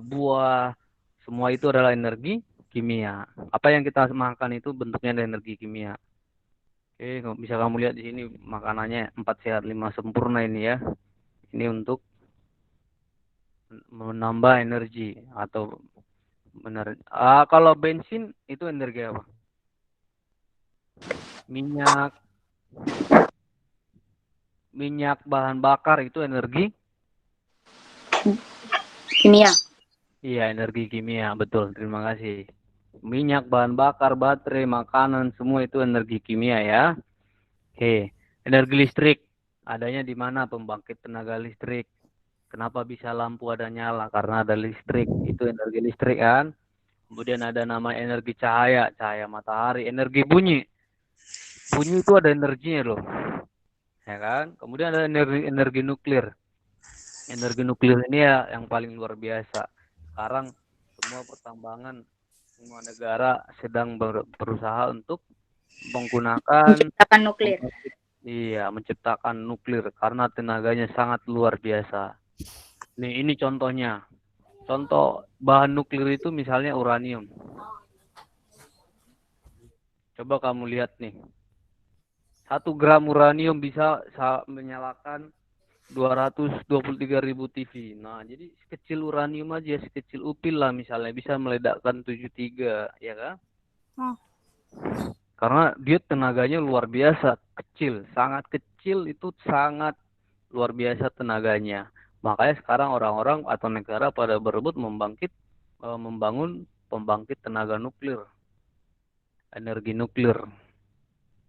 A: buah, semua itu adalah energi kimia. Apa yang kita makan itu bentuknya ada energi kimia. Oke, bisa kamu lihat di sini makanannya 4 sehat 5 sempurna ini ya. Ini untuk menambah energi atau kalau bensin itu energi apa? Minyak, Minyak bahan bakar itu energi?
C: Kimia.
A: Iya, energi kimia, betul. Terima kasih. Minyak, bahan bakar, baterai, makanan, semua itu energi kimia ya. Oke, energi listrik. Adanya di mana pembangkit tenaga listrik? Kenapa bisa lampu ada nyala? Karena ada listrik. Itu energi listrik kan? Kemudian ada nama energi cahaya, cahaya matahari, energi bunyi. Bunyi itu ada energinya loh. Ya kan? Kemudian ada energi nuklir. Energi nuklir ini ya yang paling luar biasa. Sekarang semua pertambangan, semua negara sedang berusaha untuk menggunakan
C: Menciptakan nuklir.
A: menciptakan nuklir karena tenaganya sangat luar biasa. Ini contohnya. Contoh bahan nuklir itu misalnya uranium. Coba kamu lihat nih. 1 gram uranium bisa menyalakan 223.000 TV. Nah, jadi sekecil uranium aja, sekecil upil lah misalnya bisa meledakkan 73, ya kan? Karena dia tenaganya luar biasa, kecil, sangat kecil itu sangat luar biasa tenaganya. Makanya sekarang orang-orang atau negara pada berebut membangun pembangkit tenaga nuklir, energi nuklir.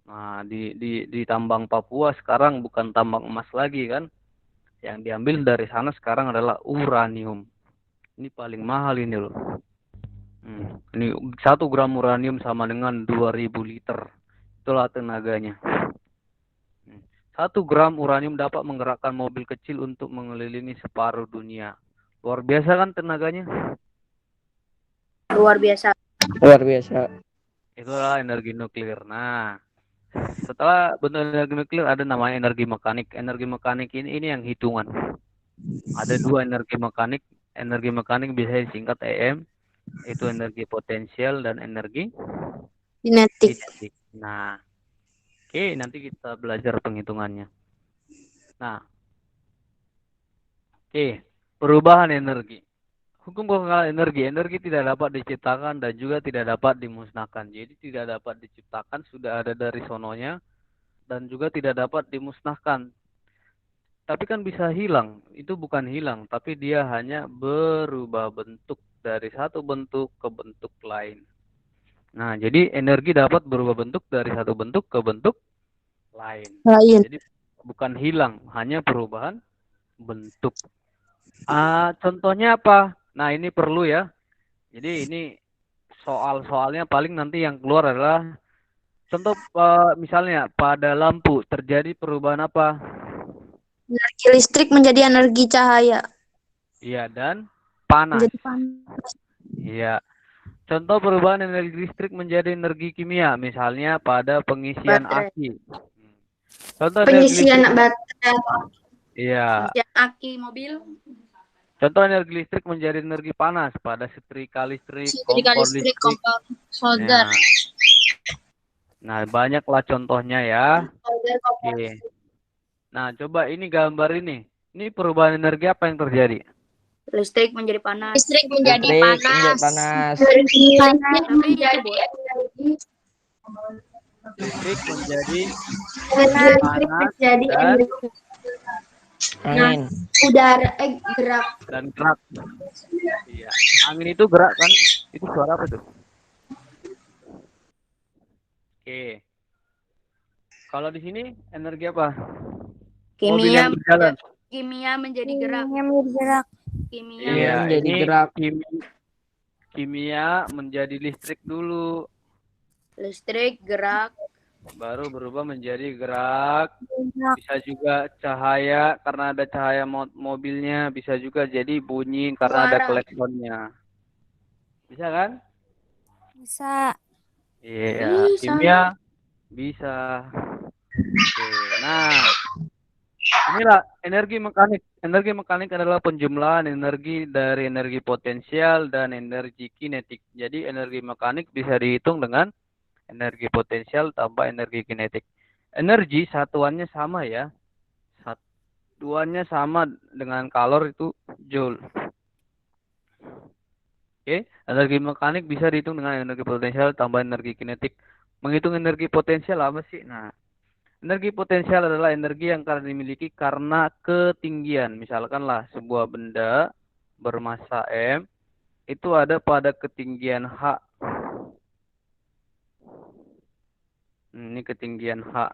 A: Nah, di tambang Papua sekarang bukan tambang emas lagi kan? Yang diambil dari sana sekarang adalah uranium. Ini paling mahal ini loh. Ini 1 gram uranium sama dengan 2000 liter. Itulah tenaganya. 1 gram uranium dapat menggerakkan mobil kecil untuk mengelilingi separuh dunia. Luar biasa kan tenaganya?
C: Luar biasa.
F: Luar biasa.
A: Itulah energi nuklir. Nah, setelah bentuk energi nuklir ada namanya energi mekanik. Energi mekanik ini yang hitungan. Ada 2 energi mekanik. Energi mekanik bisa disingkat EM. Itu energi potensial dan energi
F: Kinetik.
A: kinetik. Nah, oke, nanti kita belajar penghitungannya. Nah, oke, perubahan energi. Hukum kekalahan energi. Energi tidak dapat diciptakan dan juga tidak dapat dimusnahkan. Jadi tidak dapat diciptakan sudah ada dari sononya dan juga tidak dapat dimusnahkan. Tapi kan bisa hilang. Itu bukan hilang, tapi dia hanya berubah bentuk dari satu bentuk ke bentuk lain. Nah, jadi energi dapat berubah bentuk dari satu bentuk ke bentuk lain. Jadi bukan hilang, hanya perubahan bentuk. Contohnya apa? Nah, ini perlu ya. Jadi ini soalnya paling nanti yang keluar adalah contoh misalnya pada lampu terjadi perubahan apa?
F: Energi listrik menjadi energi cahaya.
A: Iya, dan panas.
F: Menjadi panas.
A: Iya. Contoh perubahan energi listrik menjadi energi kimia, misalnya pada pengisian
C: Baterai.
A: aki. Contoh
B: Pengisian
A: energi listrik.
B: baterai.
A: Iya.
C: Pengisian aki mobil.
A: Contoh energi listrik menjadi energi panas pada setrika listrik,
B: Setrika
A: kompor
B: listrik,
A: listrik.
B: kompor, solder.
A: Nah, banyaklah contohnya ya.
B: Solder, kompor.
A: Oke. Nah, coba ini gambar ini. Ini perubahan energi apa yang terjadi?
C: Listrik menjadi panas.
B: Listrik menjadi panas.
F: Energi
B: Listrik
C: Tapi
B: menjadi
C: itu
B: energi.
A: Listrik menjadi
B: Listrik
A: panas
B: menjadi
A: dan
B: energi.
F: angin.
B: Udara, gerak.
A: dan gerak. Iya. Angin itu gerak kan? Itu suara apa tuh? Oke. Kalau di sini energi apa? Mobil yang berjalan.
C: Kimia menjadi gerak. Kimia
A: Iya,
F: menjadi
A: ini
F: gerak.
A: kimia menjadi listrik dulu,
C: listrik gerak.
A: baru berubah menjadi gerak. Bisa juga cahaya karena ada cahaya mobilnya, bisa juga jadi bunyi karena ada
C: Suara.
A: klaksonnya. Bisa kan?
F: Bisa.
A: Iya,
C: Bisa.
A: kimia bisa. Oke, nah inilah energi mekanik. Energi mekanik adalah penjumlahan energi dari energi potensial dan energi kinetik. Jadi energi mekanik bisa dihitung dengan energi potensial tambah energi kinetik. Energi satuannya sama ya. Satuannya sama dengan kalor itu joule. Oke, energi mekanik bisa dihitung dengan energi potensial tambah energi kinetik. Menghitung energi potensial apa sih? Nah, Energi potensial adalah energi yang akan dimiliki karena ketinggian. Misalkanlah sebuah benda bermassa M itu ada pada ketinggian H. Ini ketinggian H.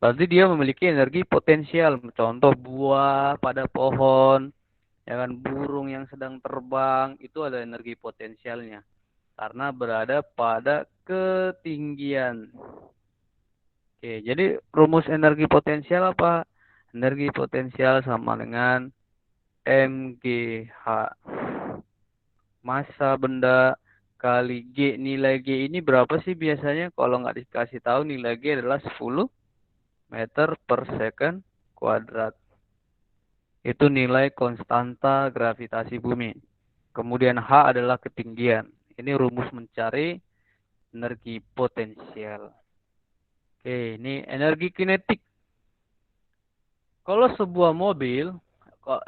A: Berarti dia memiliki energi potensial. Contoh buah pada pohon, ya kan, burung yang sedang terbang, itu ada energi potensialnya. Karena berada pada ketinggian. Oke, jadi rumus energi potensial apa? Energi potensial sama dengan MGH. Massa benda kali G. Nilai G ini berapa sih biasanya? Kalau nggak dikasih tahu, nilai G adalah 10 meter per second kuadrat. Itu nilai konstanta gravitasi bumi. Kemudian H adalah ketinggian. Ini rumus mencari energi potensial. Oke, ini energi kinetik. Kalau sebuah mobil,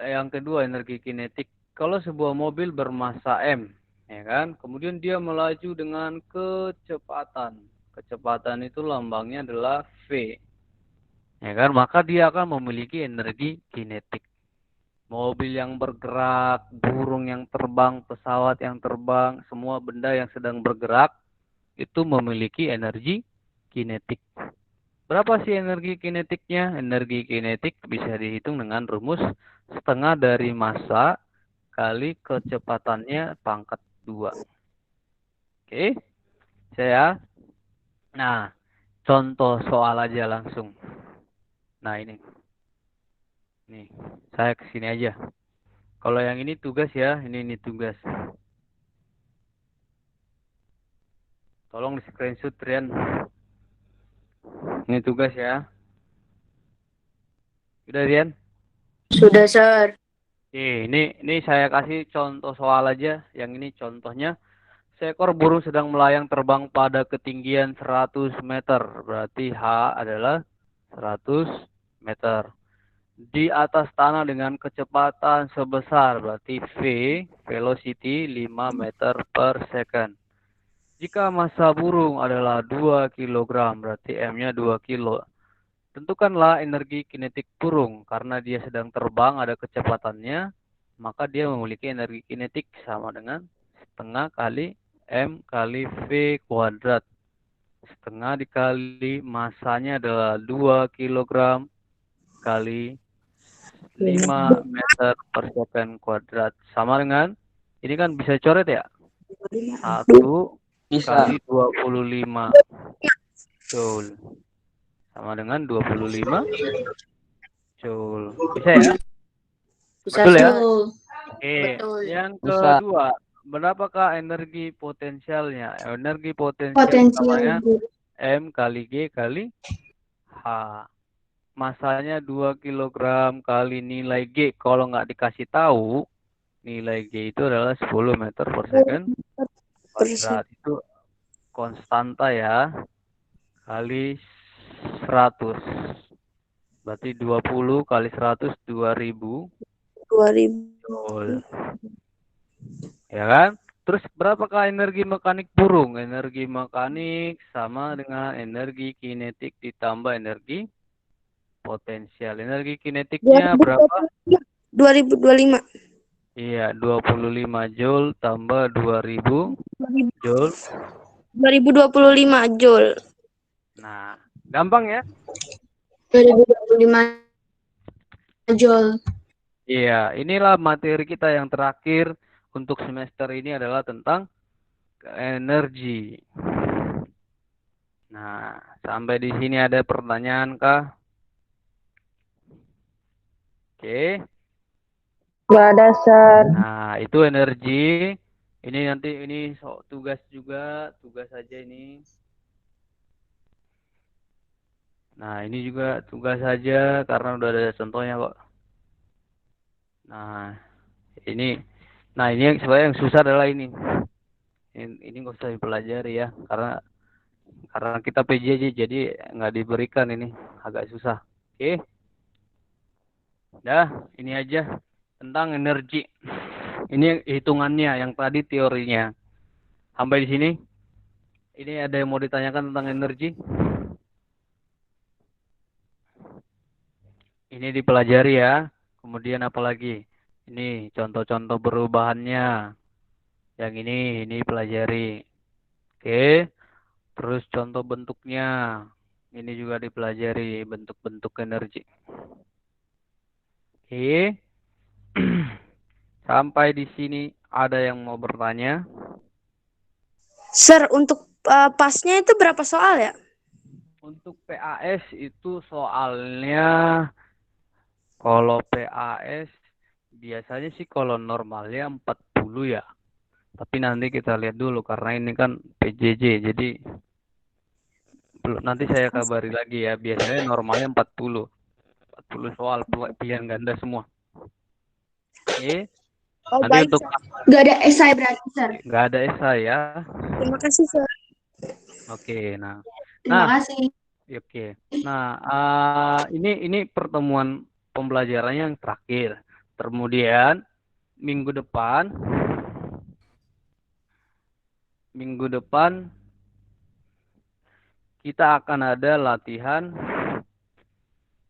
A: yang kedua energi kinetik. Kalau sebuah mobil bermassa M, ya kan, kemudian dia melaju dengan kecepatan. Kecepatan itu lambangnya adalah V. Ya kan, maka dia akan memiliki energi kinetik. Mobil yang bergerak, burung yang terbang, pesawat yang terbang, semua benda yang sedang bergerak itu memiliki energi kinetik. Berapa sih energi kinetiknya? Energi kinetik bisa dihitung dengan rumus setengah dari massa kali kecepatannya pangkat 2. Oke, saya. Nah, contoh soal aja langsung. Nah, ini. Nih, saya kesini aja. Kalau yang ini tugas ya, ini tugas. Tolong di screenshot, Rian. Ini tugas ya. Udah, Rian?
C: Sudah, Sir.
A: Ini saya kasih contoh soal aja. Yang ini contohnya. Seekor burung sedang melayang terbang pada ketinggian 100 meter. Berarti H adalah 100 meter. Di atas tanah dengan kecepatan sebesar. Berarti V, velocity 5 meter per second. Jika massa burung adalah 2 kg, berarti M-nya 2 kilo. Tentukanlah energi kinetik burung. Karena dia sedang terbang, ada kecepatannya, maka dia memiliki energi kinetik sama dengan setengah kali M kali V kuadrat. Setengah dikali massanya adalah 2 kg kali 5 meter per second kuadrat. Sama dengan, ini kan bisa coret ya? 1 kali 25 joule. Sama dengan 25 joule. Bisa ya?
C: Bisa,
A: Betul ya?
C: Sir.
A: Oke,
C: Betul.
A: yang
D: Bisa.
A: kedua, berapakah energi potensialnya? Energi potensial namanya M kali G kali H. Masanya 2 kg kali nilai G. Kalau nggak dikasih tahu, nilai G itu adalah 10 meter per second kuadrat. Itu konstanta ya. Kali 100. Berarti 20 kali 100, 2000 joule. Ya kan? Terus berapakah energi mekanik burung? Energi mekanik sama dengan energi kinetik ditambah energi potensial. Energi kinetiknya berapa?
F: 2025.
A: Iya, 25 joule tambah 2000 joule.
F: 2025 joule.
A: Nah, gampang ya?
C: 2025 joule.
A: Iya, inilah materi kita yang terakhir untuk semester ini adalah tentang energi. Nah, sampai di sini ada pertanyaan kah? Oke.
F: Gak ada, Sir.
A: Nah, itu energi. Ini nanti ini tugas juga, tugas aja ini. Nah, ini juga tugas saja karena udah ada contohnya kok. Nah, ini yang sebenarnya yang susah adalah ini. Ini nggak usah dipelajari ya, karena kita PJJ jadi nggak diberikan, ini agak susah. Oke. Dah, ini aja tentang energi. Ini hitungannya, yang tadi teorinya. Sampai di sini. Ini ada yang mau ditanyakan tentang energi? Ini dipelajari ya. Kemudian apa lagi? Ini contoh-contoh perubahannya. Yang ini pelajari. Oke. Terus contoh bentuknya. Ini juga dipelajari bentuk-bentuk energi. Oke. Sampai di sini ada yang mau bertanya?
F: Sir, untuk pasnya itu berapa soal ya?
A: Untuk PAS itu soalnya kalau PAS biasanya sih kalau normalnya 40 ya. Tapi nanti kita lihat dulu karena ini kan PJJ jadi belum, nanti saya kabari lagi ya. Biasanya normalnya 40 soal pilihan ganda semua. Oke.
F: Oh,
A: Nanti
F: baik,
A: untuk
F: Sir. Nggak ada esai berarti, Sir.
A: nggak ada esai ya.
F: Terima kasih, Sir.
A: Oke. Nah,
F: Terima kasih.
A: oke. Nah, ini pertemuan pembelajarannya yang terakhir. Kemudian minggu depan kita akan ada latihan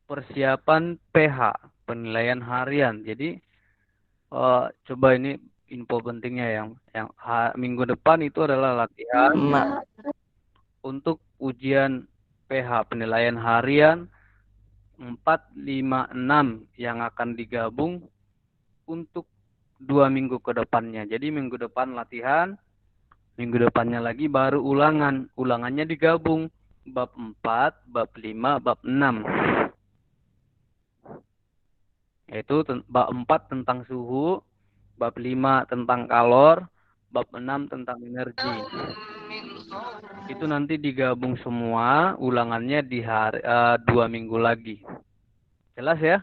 A: persiapan PH, penilaian harian. Jadi coba ini info pentingnya yang minggu depan itu adalah latihan untuk ujian PH, penilaian harian 4, 5, 6 yang akan digabung untuk 2 minggu ke depannya. Jadi minggu depan latihan, minggu depannya lagi baru ulangan. Ulangannya digabung bab 4, bab 5, bab 6. Yaitu bab 4 tentang suhu, bab 5 tentang kalor, bab 6 tentang energi. Itu nanti digabung semua ulangannya di hari 2 minggu lagi. Jelas ya?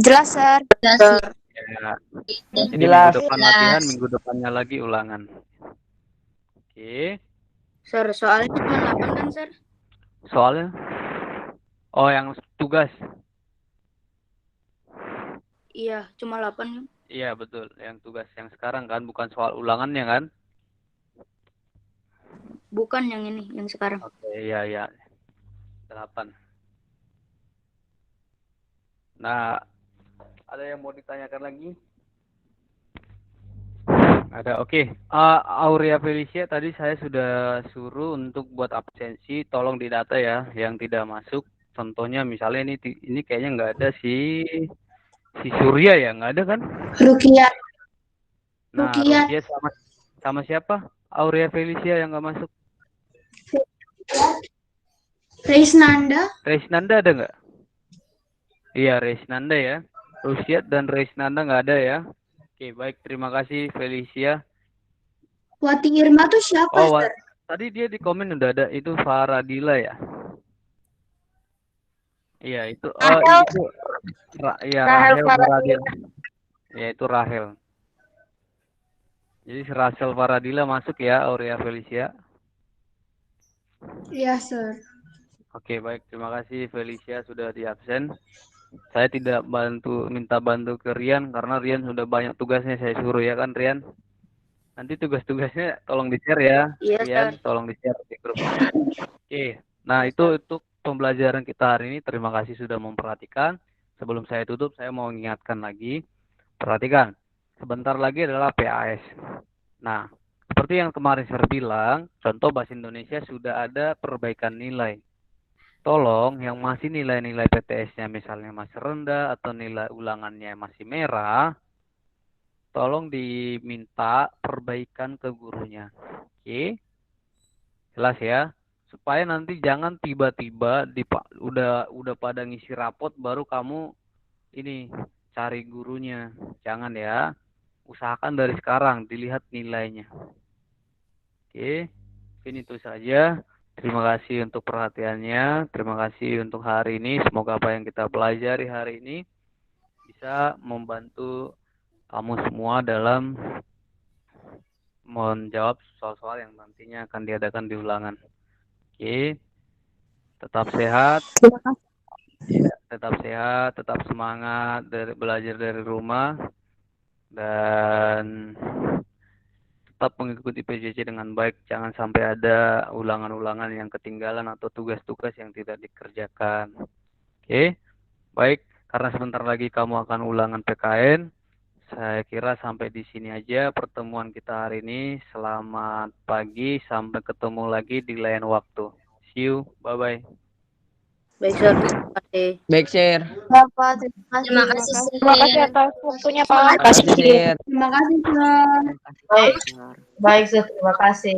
F: Jelas, Sir.
A: Ya. Jadi minggu depan latihan, minggu depannya lagi ulangan. Oke.
C: Sir, soalnya cuma 8 kan, Sir?
A: Soalnya? Oh, yang tugas.
C: Iya, cuma 8 kan?
A: Iya, betul. Yang tugas yang sekarang kan, bukan soal ulangannya kan?
C: Bukan yang ini, yang sekarang.
A: Oke, iya. 8. Nah, ada yang mau ditanyakan lagi? Ada, oke. Aurea Felicia tadi saya sudah suruh untuk buat absensi, tolong didata ya, yang tidak masuk. Contohnya misalnya ini kayaknya nggak ada si Surya ya, nggak ada kan?
F: Rukiat.
A: Nah, Rukiat sama siapa? Aurea Felicia yang nggak masuk.
F: Reisnanda.
A: Reisnanda ada nggak? Iya, Reisnanda ya. Rukiat dan Reisnanda nggak ada ya. Oke, baik. Terima kasih Felicia.
F: Wati Irma tuh siapa, Sir?
A: Tadi dia di komen udah ada. Itu Faradila ya. Iya, itu. Oh, itu. Iya, Rahel Faradila. Ya, itu Rahel. Jadi Rahel Faradila masuk ya, Aurea Felicia.
F: Iya, Sir.
A: Oke, baik. Terima kasih Felicia sudah di absen. Saya tidak minta bantu ke Rian karena Rian sudah banyak tugasnya saya suruh ya kan Rian. Nanti tugas-tugasnya tolong di-share ya.
C: Iya,
A: Rian,
C: Sir.
A: tolong di-share di grup. Oke. Nah, itu untuk pembelajaran kita hari ini. Terima kasih sudah memperhatikan. Sebelum saya tutup, saya mau mengingatkan lagi. Perhatikan. Sebentar lagi adalah PAS. Nah, seperti yang kemarin saya bilang, contoh bahasa Indonesia sudah ada perbaikan nilai. Tolong yang masih nilai-nilai PTS-nya misalnya masih rendah atau nilai ulangannya masih merah, tolong diminta perbaikan ke gurunya. Oke? Jelas ya? Supaya nanti jangan tiba-tiba udah pada ngisi rapot baru kamu ini cari gurunya. Jangan ya. Usahakan dari sekarang dilihat nilainya. Oke? Mungkin itu saja. Terima kasih untuk perhatiannya. Terima kasih untuk hari ini. Semoga apa yang kita pelajari hari ini bisa membantu kamu semua dalam menjawab soal-soal yang nantinya akan diadakan di ulangan. Oke. Tetap sehat. Ya, tetap sehat, tetap semangat belajar dari rumah dan tetap mengikuti PJJ dengan baik, jangan sampai ada ulangan-ulangan yang ketinggalan atau tugas-tugas yang tidak dikerjakan. Oke, Baik, karena sebentar lagi kamu akan ulangan PKN, saya kira sampai di sini aja pertemuan kita hari ini. Selamat pagi, sampai ketemu lagi di lain waktu. See you, bye-bye.
C: Baik, Sir. Terima kasih.
E: Baik, Sir.
B: Bapak, terima kasih.
F: Terima kasih atas waktunya, Pak.
E: Terima kasih, Sir.
B: Terima kasih, Sir.
G: Baik, Sir, terima kasih.